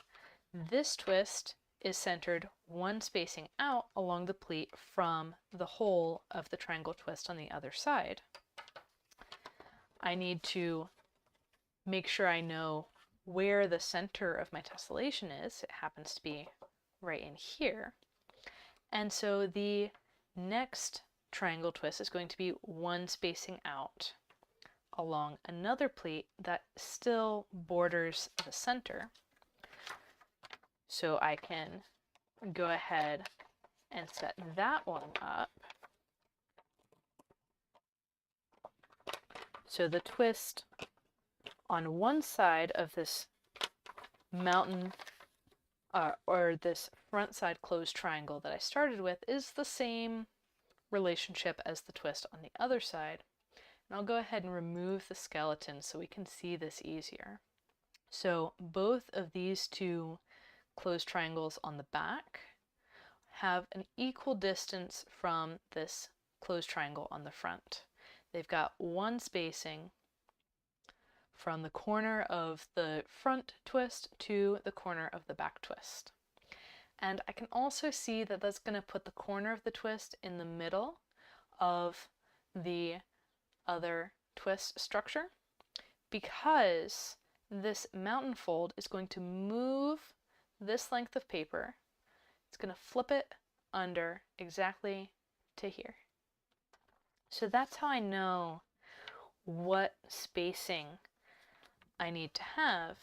this twist is centered one spacing out along the pleat from the hole of the triangle twist on the other side. I need to make sure I know where the center of my tessellation is. It happens to be right in here. And so the next triangle twist is going to be one spacing out along another pleat that still borders the center. So I can go ahead and set that one up. So the twist on one side of this mountain or this front side closed triangle that I started with is the same relationship as the twist on the other side. And I'll go ahead and remove the skeleton so we can see this easier. So both of these two closed triangles on the back have an equal distance from this closed triangle on the front. They've got one spacing from the corner of the front twist to the corner of the back twist. And I can also see that that's going to put the corner of the twist in the middle of the other twist structure, because this mountain fold is going to move this length of paper. It's going to flip it under exactly to here. So that's how I know what spacing I need to have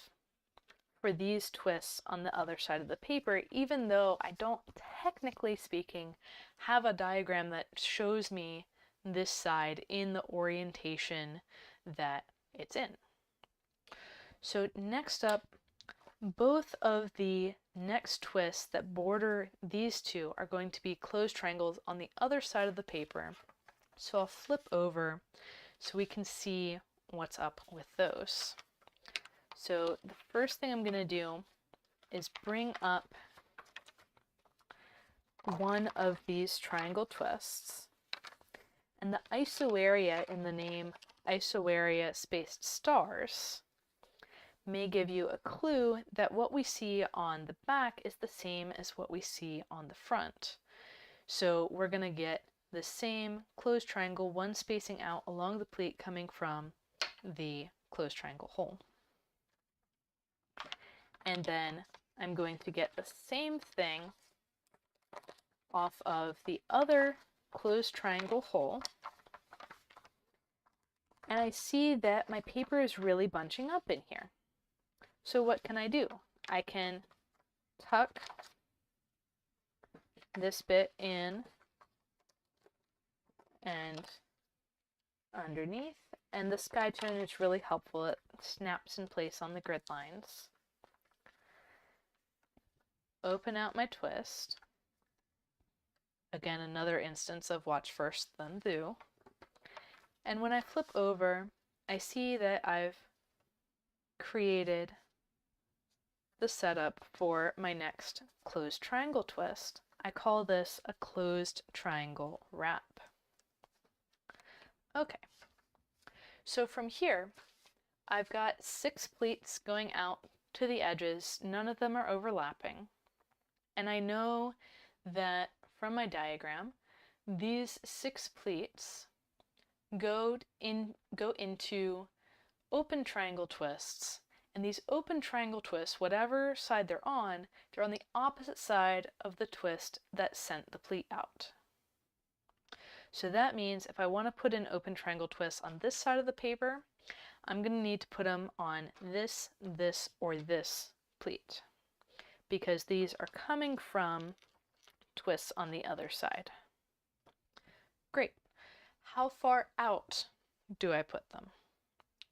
for these twists on the other side of the paper, even though I don't, technically speaking, have a diagram that shows me this side in the orientation that it's in. So next up, both of the next twists that border these two are going to be closed triangles on the other side of the paper. So I'll flip over so we can see what's up with those. So the first thing I'm going to do is bring up one of these triangle twists. And the isoarea in the name isoarea spaced stars may give you a clue that what we see on the back is the same as what we see on the front. So we're going to get the same closed triangle, one spacing out along the pleat coming from the closed triangle hole. And then I'm going to get the same thing off of the other closed triangle hole. And I see that my paper is really bunching up in here. So what can I do? I can tuck this bit in and underneath, and the sky tone is really helpful. It snaps in place on the grid lines. Open out my twist. Again, another instance of watch first, then do. And when I flip over, I see that I've created the setup for my next closed triangle twist. I call this a closed triangle wrap. Okay, so from here, I've got 6 pleats going out to the edges. None of them are overlapping. And I know that from my diagram, these 6 pleats go into open triangle twists. And these open triangle twists, whatever side they're on the opposite side of the twist that sent the pleat out. So that means if I want to put in open triangle twists on this side of the paper, I'm going to need to put them on this, or this pleat, because these are coming from twists on the other side. Great. How far out do I put them?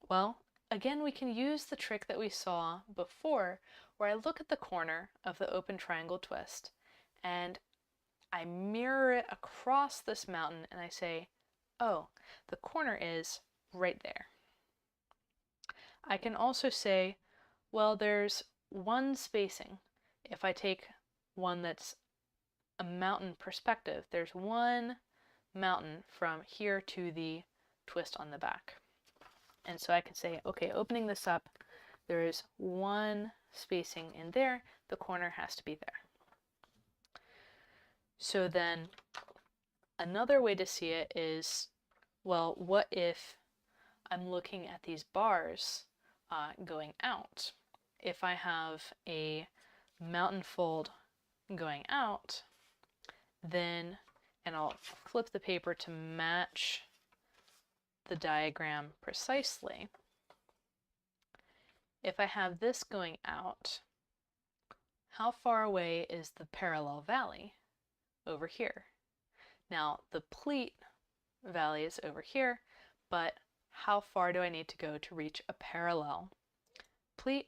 Well, again, we can use the trick that we saw before, where I look at the corner of the open triangle twist and I mirror it across this mountain and I say, oh, the corner is right there. I can also say, well, there's one spacing. If I take one that's a mountain perspective, there's one mountain from here to the twist on the back. And so I can say, okay, opening this up, there is one spacing in there, the corner has to be there. So then another way to see it is, well, what if I'm looking at these bars going out? If I have a mountain fold going out, then, and I'll flip the paper to match the diagram precisely. If I have this going out, how far away is the parallel valley? Over here. Now the pleat valley is over here, but how far do I need to go to reach a parallel pleat?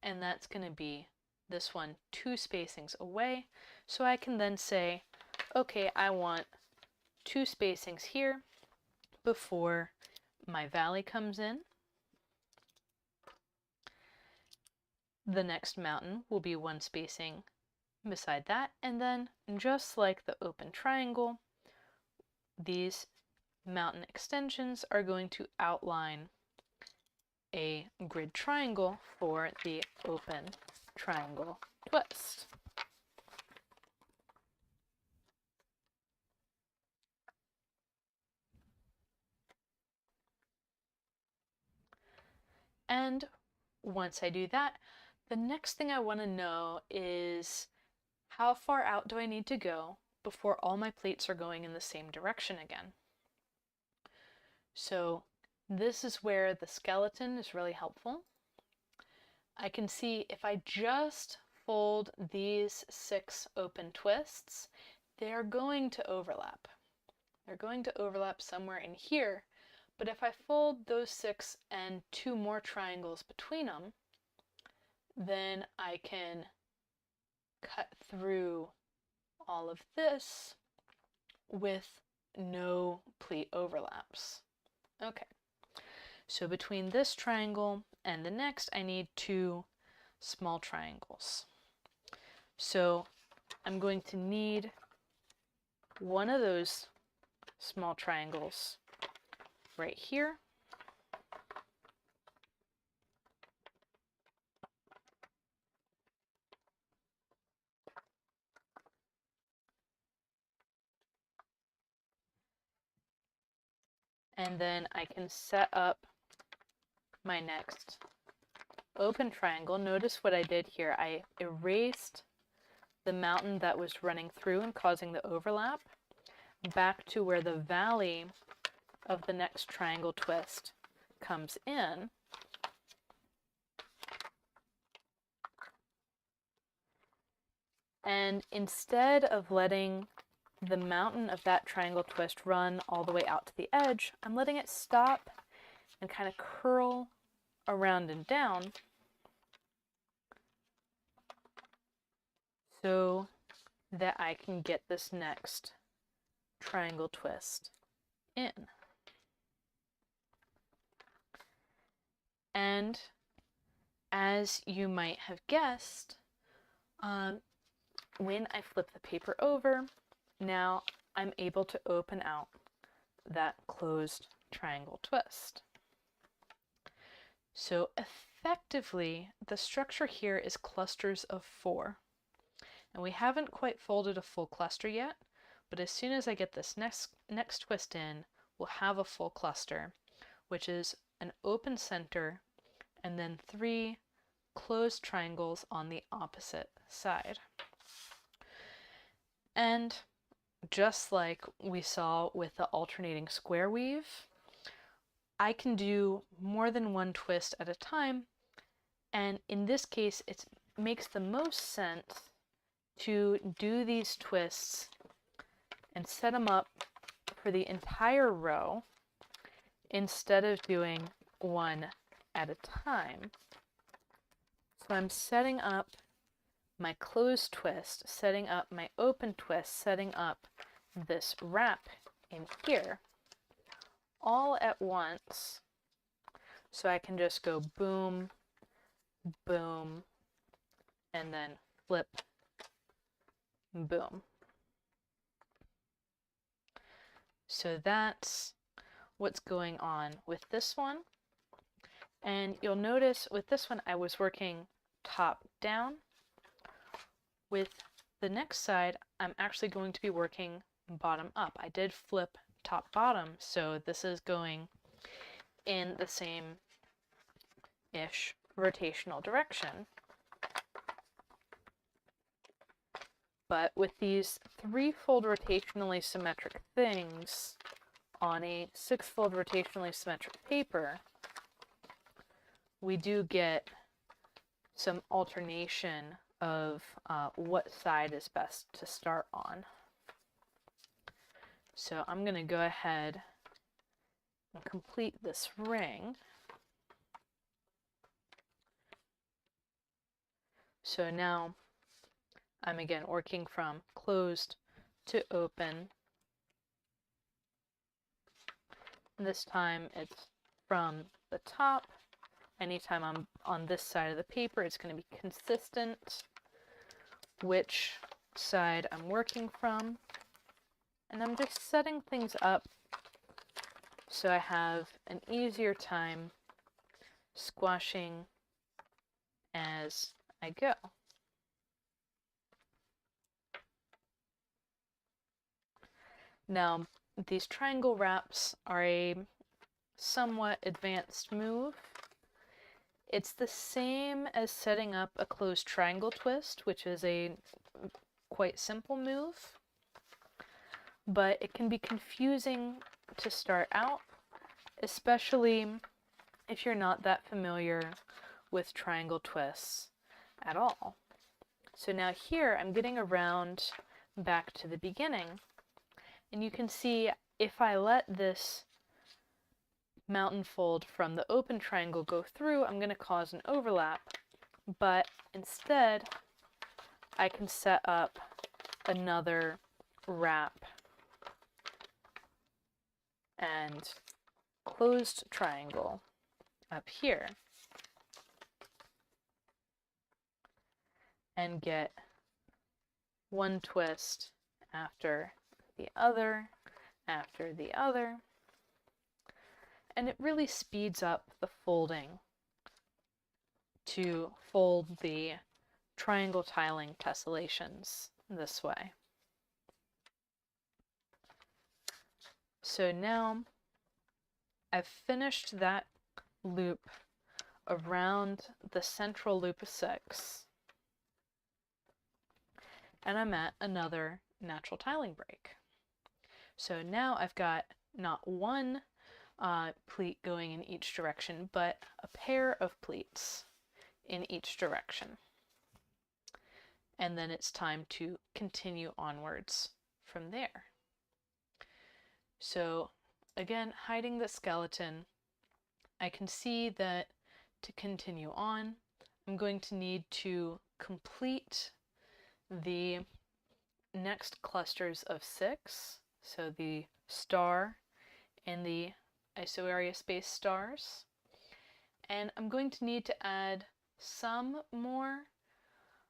And that's going to be this one 2 spacings away. So I can then say, okay, I want 2 spacings here before my valley comes in. The next mountain will be 1 spacing beside that, and then just like the open triangle, these mountain extensions are going to outline a grid triangle for the open triangle twist. And once I do that, the next thing I want to know is how far out do I need to go before all my pleats are going in the same direction again? So this is where the skeleton is really helpful. I can see if I just fold these 6 open twists, they're going to overlap. They're going to overlap somewhere in here, but if I fold those 6 and 2 more triangles between them, then I can cut through all of this with no pleat overlaps. Okay, so between this triangle and the next, I need 2 small triangles. So I'm going to need one of those small triangles right here, And then I can set up my next open triangle. Notice what I did here. I erased the mountain that was running through and causing the overlap back to where the valley of the next triangle twist comes in. And instead of letting the mountain of that triangle twist run all the way out to the edge, I'm letting it stop and kind of curl around and down so that I can get this next triangle twist in. And as you might have guessed, when I flip the paper over, now I'm able to open out that closed triangle twist. So effectively, the structure here is clusters of 4. And we haven't quite folded a full cluster yet, but as soon as I get this next twist in, we'll have a full cluster, which is an open center and then 3 closed triangles on the opposite side. And just like we saw with the alternating square weave, I can do more than one twist at a time, and in this case it makes the most sense to do these twists and set them up for the entire row instead of doing one at a time. So I'm setting up my closed twist, setting up my open twist, setting up this wrap in here all at once, so I can just go boom, boom, and then flip, boom. So that's what's going on with this one. And you'll notice with this one I was working top down. With the next side, I'm actually going to be working bottom up. I did flip top bottom, so this is going in the same-ish rotational direction. But with these 3-fold rotationally symmetric things on a 6-fold rotationally symmetric paper, we do get some alternation of what side is best to start on. So I'm going to go ahead and complete this ring. So now I'm again working from closed to open. This time it's from the top. Anytime I'm on this side of the paper, it's going to be consistent which side I'm working from. And I'm just setting things up so I have an easier time squashing as I go. Now, these triangle wraps are a somewhat advanced move. It's the same as setting up a closed triangle twist, which is a quite simple move, but it can be confusing to start out, especially if you're not that familiar with triangle twists at all. So now here I'm getting around back to the beginning, and you can see if I let this mountain fold from the open triangle go through, I'm going to cause an overlap, but instead I can set up another wrap and closed triangle up here and get one twist after the other after the other. And it really speeds up the folding to fold the triangle tiling tessellations this way. So now I've finished that loop around the central loop of 6, and I'm at another natural tiling break. So now I've got not one pleat going in each direction, but a pair of pleats in each direction. And then it's time to continue onwards from there. So again, hiding the skeleton, I can see that to continue on, I'm going to need to complete the next clusters of 6, so the star and the isoarea space stars. And I'm going to need to add some more,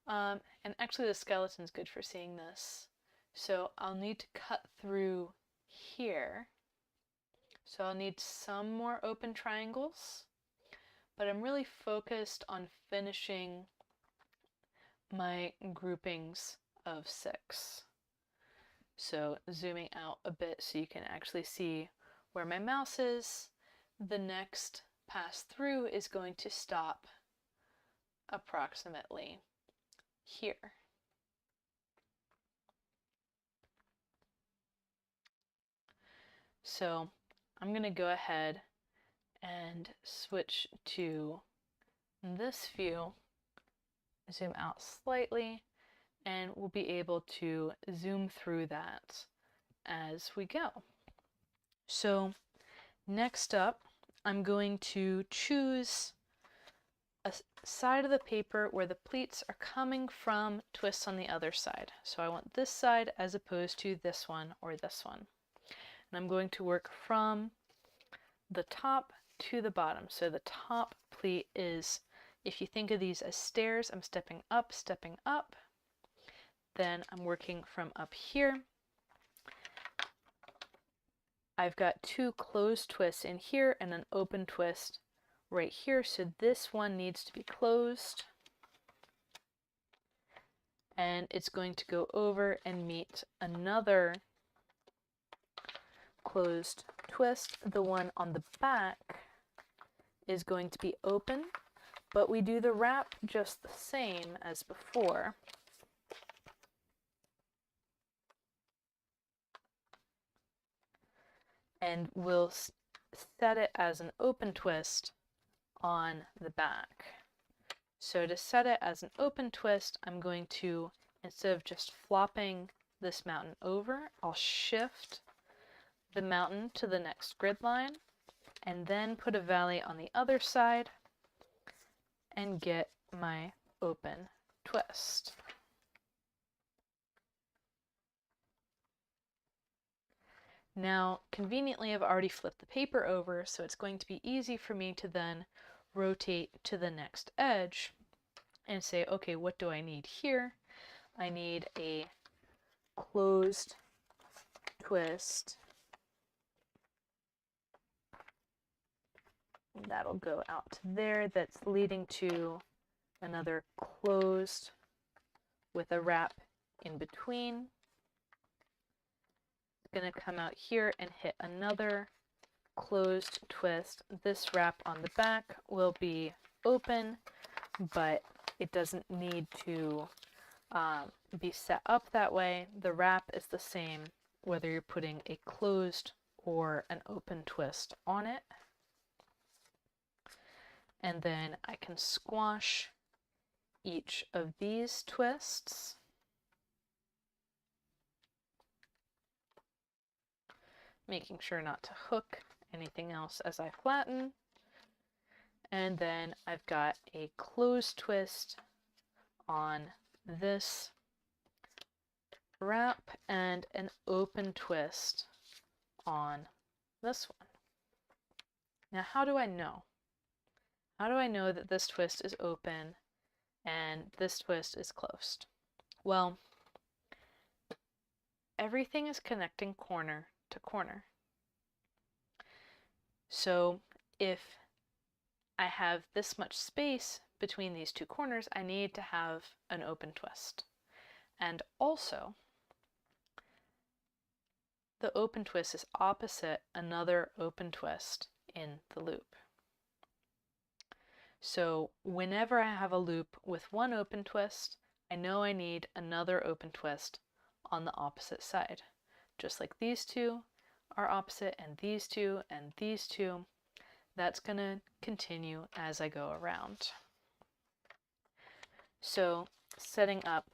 and actually the skeleton's good for seeing this. So I'll need to cut through here. So I'll need some more open triangles, but I'm really focused on finishing my groupings of 6. So zooming out a bit so you can actually see where my mouse is, the next pass through is going to stop approximately here. So I'm going to go ahead and switch to this view, zoom out slightly, and we'll be able to zoom through that as we go. So next up, I'm going to choose a side of the paper where the pleats are coming from twists on the other side. So I want this side as opposed to this one or this one. And I'm going to work from the top to the bottom. So the top pleat is, if you think of these as stairs, I'm stepping up, then I'm working from up here. I've got 2 closed twists in here and an open twist right here, so this one needs to be closed. And it's going to go over and meet another closed twist. The one on the back is going to be open, but we do the wrap just the same as before. And we'll set it as an open twist on the back. So to set it as an open twist, I'm going to, instead of just flopping this mountain over, I'll shift the mountain to the next grid line and then put a valley on the other side and get my open twist. Now, conveniently, I've already flipped the paper over, so it's going to be easy for me to then rotate to the next edge and say, okay, what do I need here? I need a closed twist. That'll go out to there. That's leading to another closed with a wrap in between. Going to come out here and hit another closed twist. This wrap on the back will be open, but it doesn't need to be set up that way. The wrap is the same whether you're putting a closed or an open twist on it. And then I can squash each of these twists. Making sure not to hook anything else as I flatten. And then I've got a closed twist on this wrap and an open twist on this one. Now, how do I know? How do I know that this twist is open and this twist is closed? Well, everything is connecting corner to corner. So if I have this much space between these two corners, I need to have an open twist. And also, the open twist is opposite another open twist in the loop. So whenever I have a loop with one open twist, I know I need another open twist on the opposite side. Just like these two are opposite and these two, that's going to continue as I go around. So setting up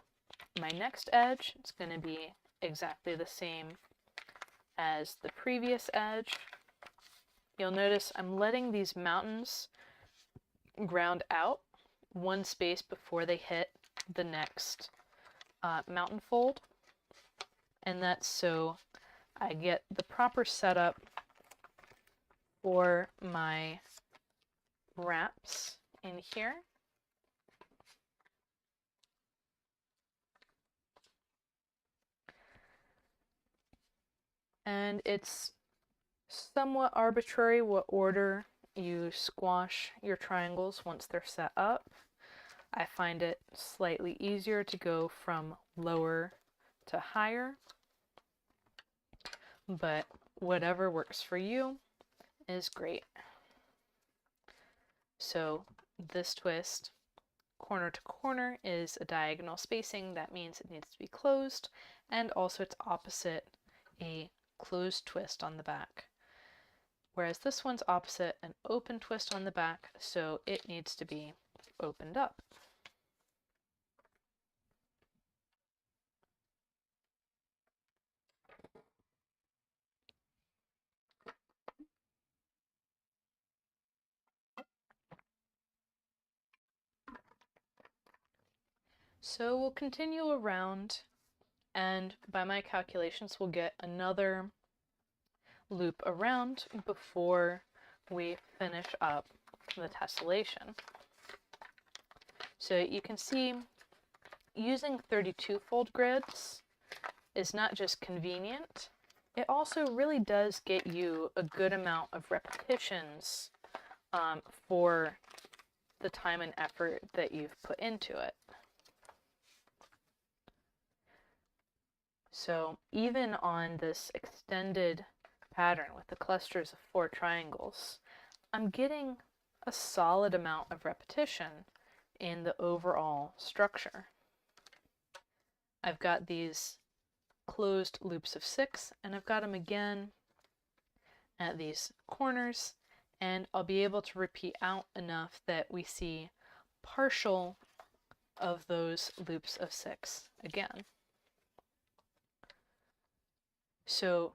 my next edge, it's going to be exactly the same as the previous edge. You'll notice I'm letting these mountains ground out one space before they hit the next mountain fold, and that's so I get the proper setup for my wraps in here. And it's somewhat arbitrary what order you squash your triangles once they're set up. I find it slightly easier to go from lower to higher, but whatever works for you is great. So this twist, corner to corner, is a diagonal spacing. That means it needs to be closed, and also its opposite, a closed twist on the back. Whereas this one's opposite, an open twist on the back, so it needs to be opened up. So we'll continue around, and by my calculations, we'll get another loop around before we finish up the tessellation. So you can see using 32 fold grids is not just convenient, it also really does get you a good amount of repetitions for the time and effort that you've put into it. So even on this extended pattern with the clusters of 4 triangles, I'm getting a solid amount of repetition in the overall structure. I've got these closed loops of 6, and I've got them again at these corners, and I'll be able to repeat out enough that we see partial of those loops of 6 again. So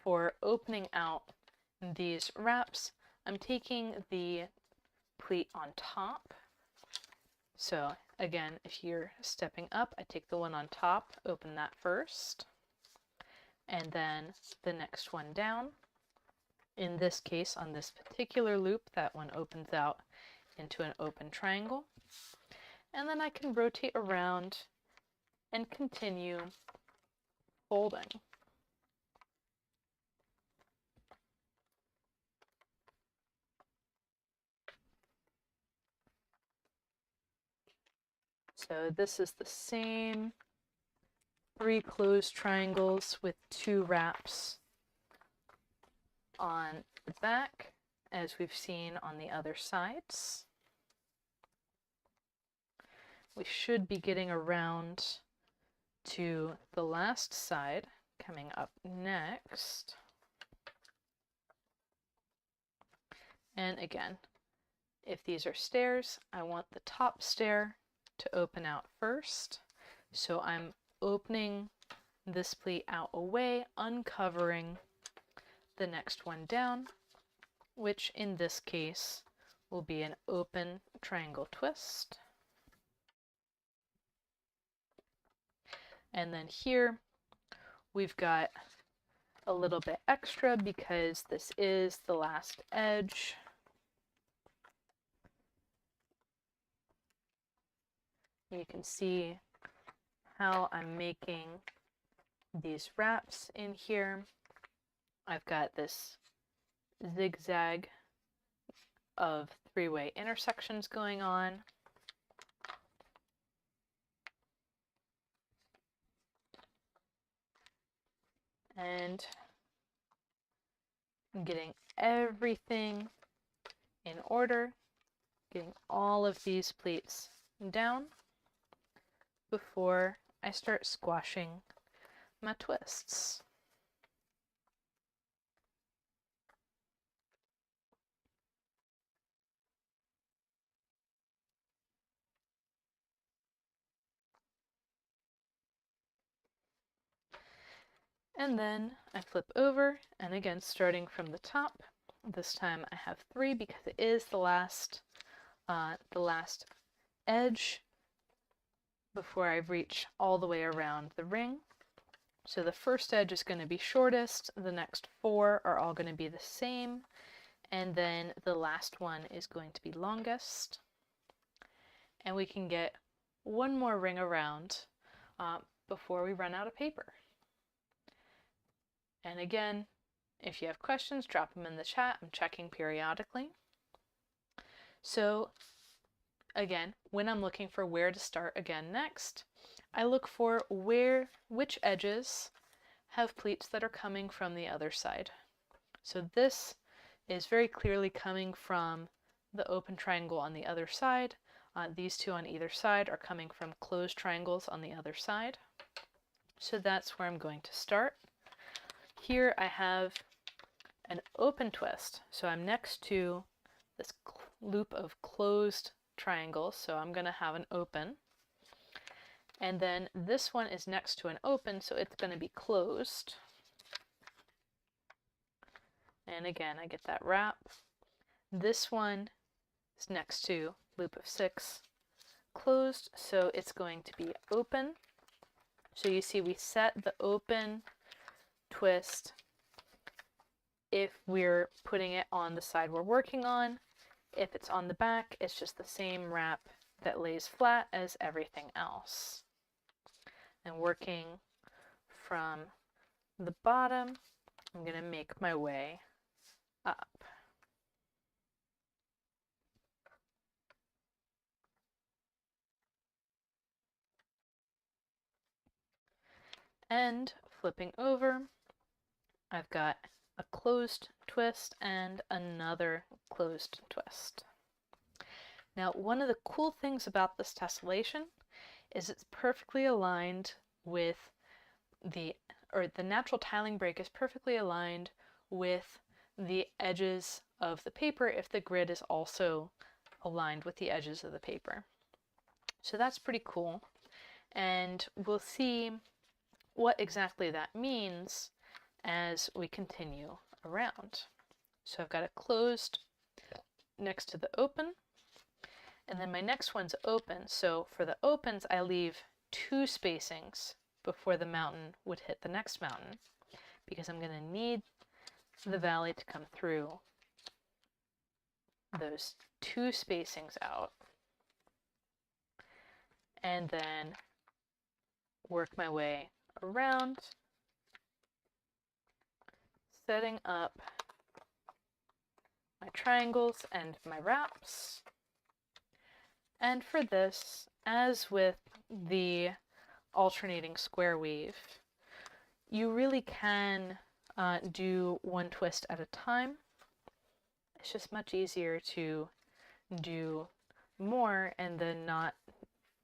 for opening out these wraps, I'm taking the pleat on top. So again, if you're stepping up, I take the one on top, open that first, and then the next one down. In this case, on this particular loop, that one opens out into an open triangle. And then I can rotate around and continue folding. So this is the same 3 closed triangles with 2 wraps on the back as we've seen on the other sides. We should be getting around to the last side coming up next. And again, if these are stairs, I want the top stair to open out first. So I'm opening this pleat out away, uncovering the next one down, which in this case will be an open triangle twist. And then here we've got a little bit extra because this is the last edge. You can see how I'm making these wraps in here. I've got this zigzag of 3-way intersections going on. And I'm getting everything in order, getting all of these pleats down before I start squashing my twists. And then I flip over, and again starting from the top. This time I have 3 because it is the last edge before I reach all the way around the ring. So the first edge is going to be shortest, the next 4 are all going to be the same, and then the last one is going to be longest. And we can get one more ring around before we run out of paper. And again, if you have questions, drop them in the chat. I'm checking periodically. So again, when I'm looking for where to start again next, I look for which edges have pleats that are coming from the other side. So this is very clearly coming from the open triangle on the other side. These two on either side are coming from closed triangles on the other side. So that's where I'm going to start. Here I have an open twist. So I'm next to this loop of closed triangles. So I'm going to have an open. And then this one is next to an open, so it's going to be closed. And again, I get that wrap. This one is next to loop of 6, closed, so it's going to be open. So you see we set the open twist if we're putting it on the side we're working on. If it's on the back, it's just the same wrap that lays flat as everything else. And working from the bottom, I'm going to make my way up. And flipping over, I've got a closed twist and another closed twist. Now, one of the cool things about this tessellation is it's perfectly aligned with the natural tiling break is perfectly aligned with the edges of the paper if the grid is also aligned with the edges of the paper. So that's pretty cool. And we'll see what exactly that means as we continue around. So I've got a closed next to the open, and then my next one's open. So for the opens, I leave 2 spacings before the mountain would hit the next mountain, because I'm going to need the valley to come through those 2 spacings out, and then work my way around, setting up my triangles and my wraps. And for this, as with the alternating square weave, you really can do one twist at a time. It's just much easier to do more and then not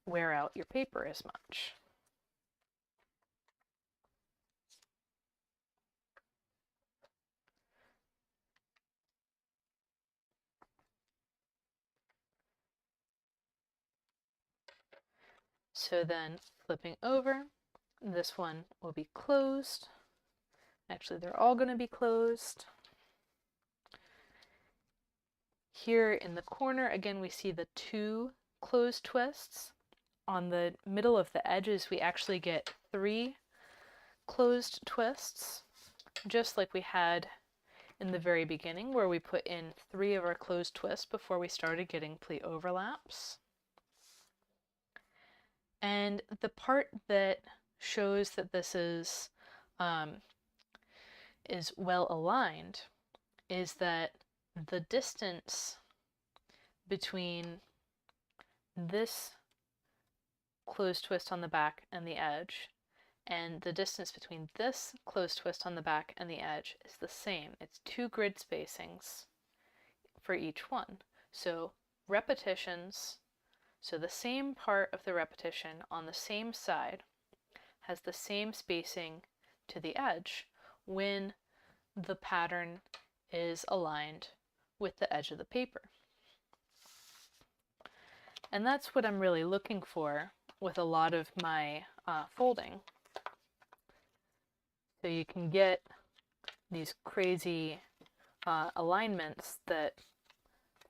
wear out your paper as much. So then flipping over, this one will be closed. Actually, they're all going to be closed. Here in the corner, again, we see the 2 closed twists. On the middle of the edges, we actually get 3 closed twists, just like we had in the very beginning, where we put in 3 of our closed twists before we started getting pleat overlaps. And the part that shows that this is well aligned is that the distance between this closed twist on the back and the edge And the distance between this closed twist on the back and the edge is the same. It's 2 grid spacings for each one. So repetitions, so the same part of the repetition on the same side has the same spacing to the edge when the pattern is aligned with the edge of the paper. And that's what I'm really looking for with a lot of my folding. So you can get these crazy alignments that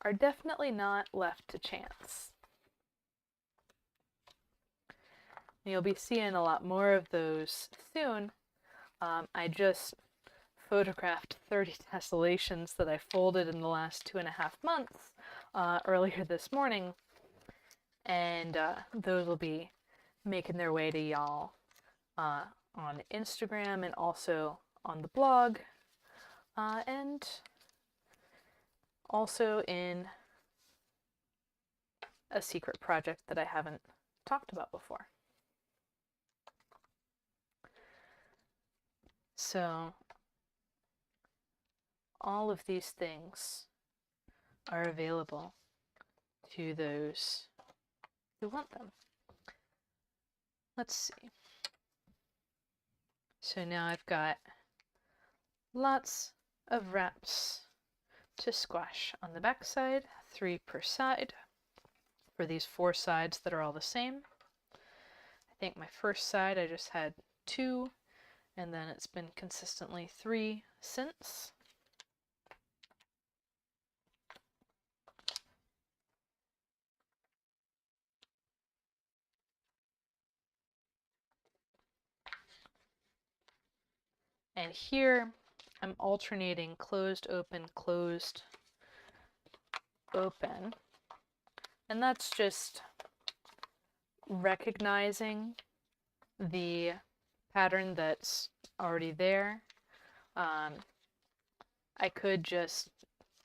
are definitely not left to chance. You'll be seeing a lot more of those soon. I just photographed 30 tessellations that I folded in the last 2.5 months earlier this morning, and those will be making their way to y'all on Instagram and also on the blog, and also in a secret project that I haven't talked about before. So all of these things are available to those who want them. Let's see. So now I've got lots of wraps to squash on the back side, 3 per side for these 4 sides that are all the same. I think my first side I just had 2, and then it's been consistently 3 since. And here I'm alternating closed, open, closed, open. And that's just recognizing the pattern that's already there. I could just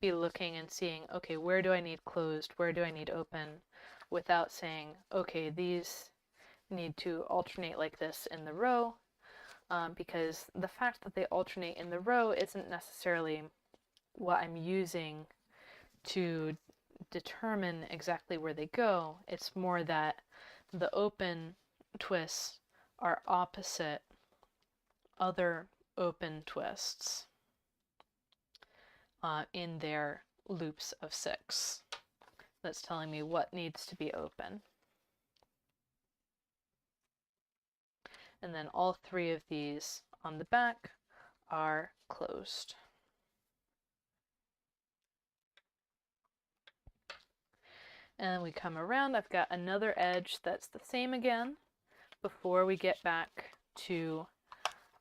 be looking and seeing, okay, where do I need closed? Where do I need open? Without saying, okay, these need to alternate like this in the row. Because the fact that they alternate in the row isn't necessarily what I'm using to determine exactly where they go. It's more that the open twists are opposite other open twists in their loops of 6. That's telling me what needs to be open. And then all 3 of these on the back are closed. And we come around, I've got another edge that's the same again before we get back to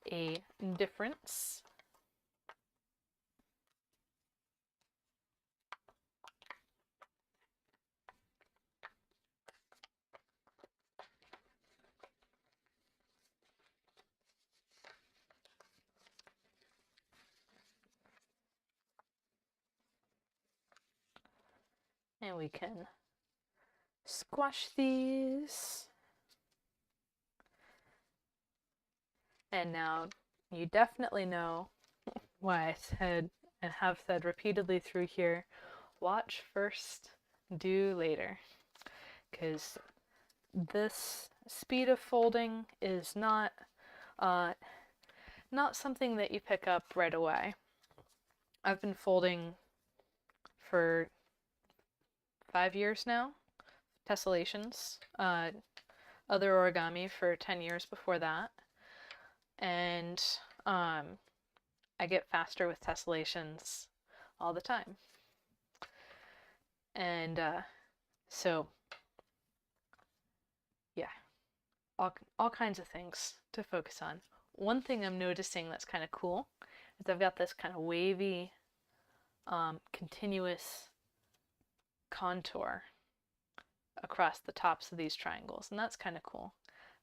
a difference. And we can squash these. And now you definitely know why I said and have said repeatedly through here, watch first, do later. Because this speed of folding is not something that you pick up right away. I've been folding for 5 years now, tessellations, other origami for 10 years before that, and I get faster with tessellations all the time. And so yeah, all kinds of things to focus on. One thing I'm noticing that's kind of cool is I've got this kind of wavy, continuous contour across the tops of these triangles, and that's kind of cool.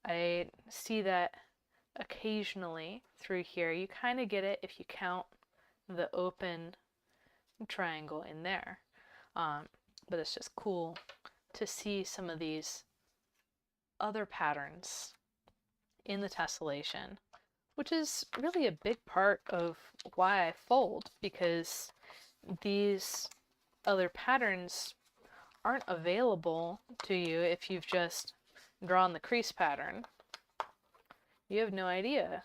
I see that occasionally through here. You kind of get it if you count the open triangle in there, but it's just cool to see some of these other patterns in the tessellation, which is really a big part of why I fold, because these other patterns aren't available to you if you've just drawn the crease pattern. You have no idea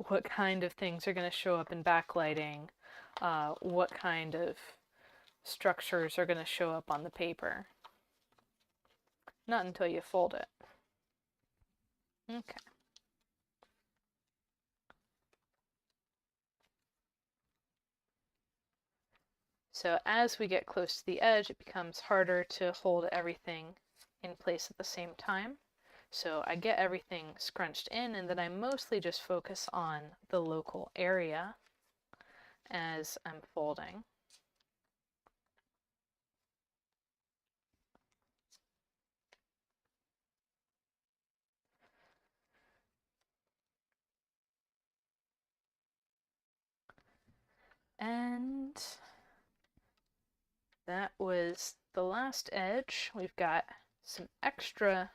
what kind of things are going to show up in backlighting, what kind of structures are going to show up on the paper. Not until you fold it. Okay. So as we get close to the edge, it becomes harder to hold everything in place at the same time. So I get everything scrunched in, and then I mostly just focus on the local area as I'm folding. And that was the last edge. We've got some extra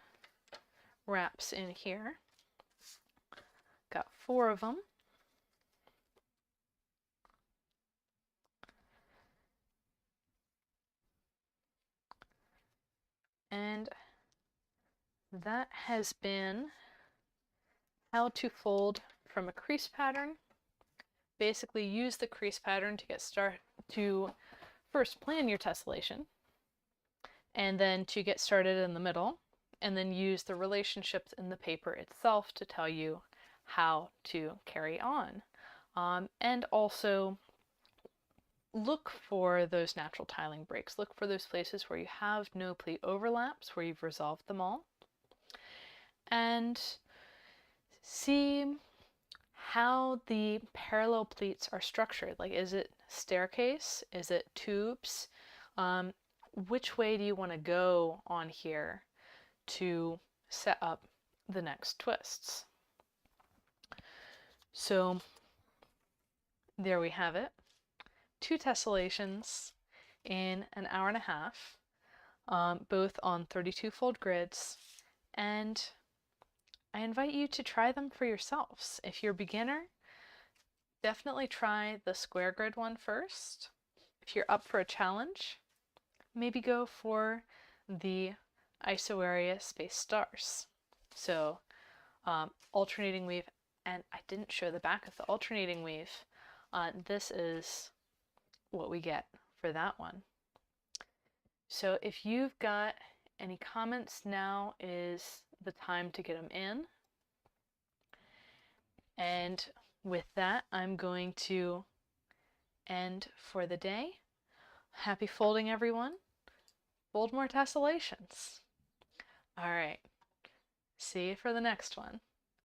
wraps in here. Got 4 of them. And that has been how to fold from a crease pattern. Basically use the crease pattern to first plan your tessellation, and then to get started in the middle, and then use the relationships in the paper itself to tell you how to carry on. And also look for those natural tiling breaks. Look for those places where you have no pleat overlaps, where you've resolved them all. And see how the parallel pleats are structured. Like, is it staircase? Is it tubes? Which way do you want to go on here to set up the next twists? So there we have it. 2 tessellations in an hour and a half, both on 32 fold grids, and I invite you to try them for yourselves. If you're a beginner, definitely try the square grid one first. If you're up for a challenge, maybe go for the iso area space stars. So alternating weave, and I didn't show the back of the alternating weave. This is what we get for that one. So if you've got any comments, now is the time to get them in. And with that, I'm going to end for the day. Happy folding, everyone. Fold more tessellations. All right. See you for the next one.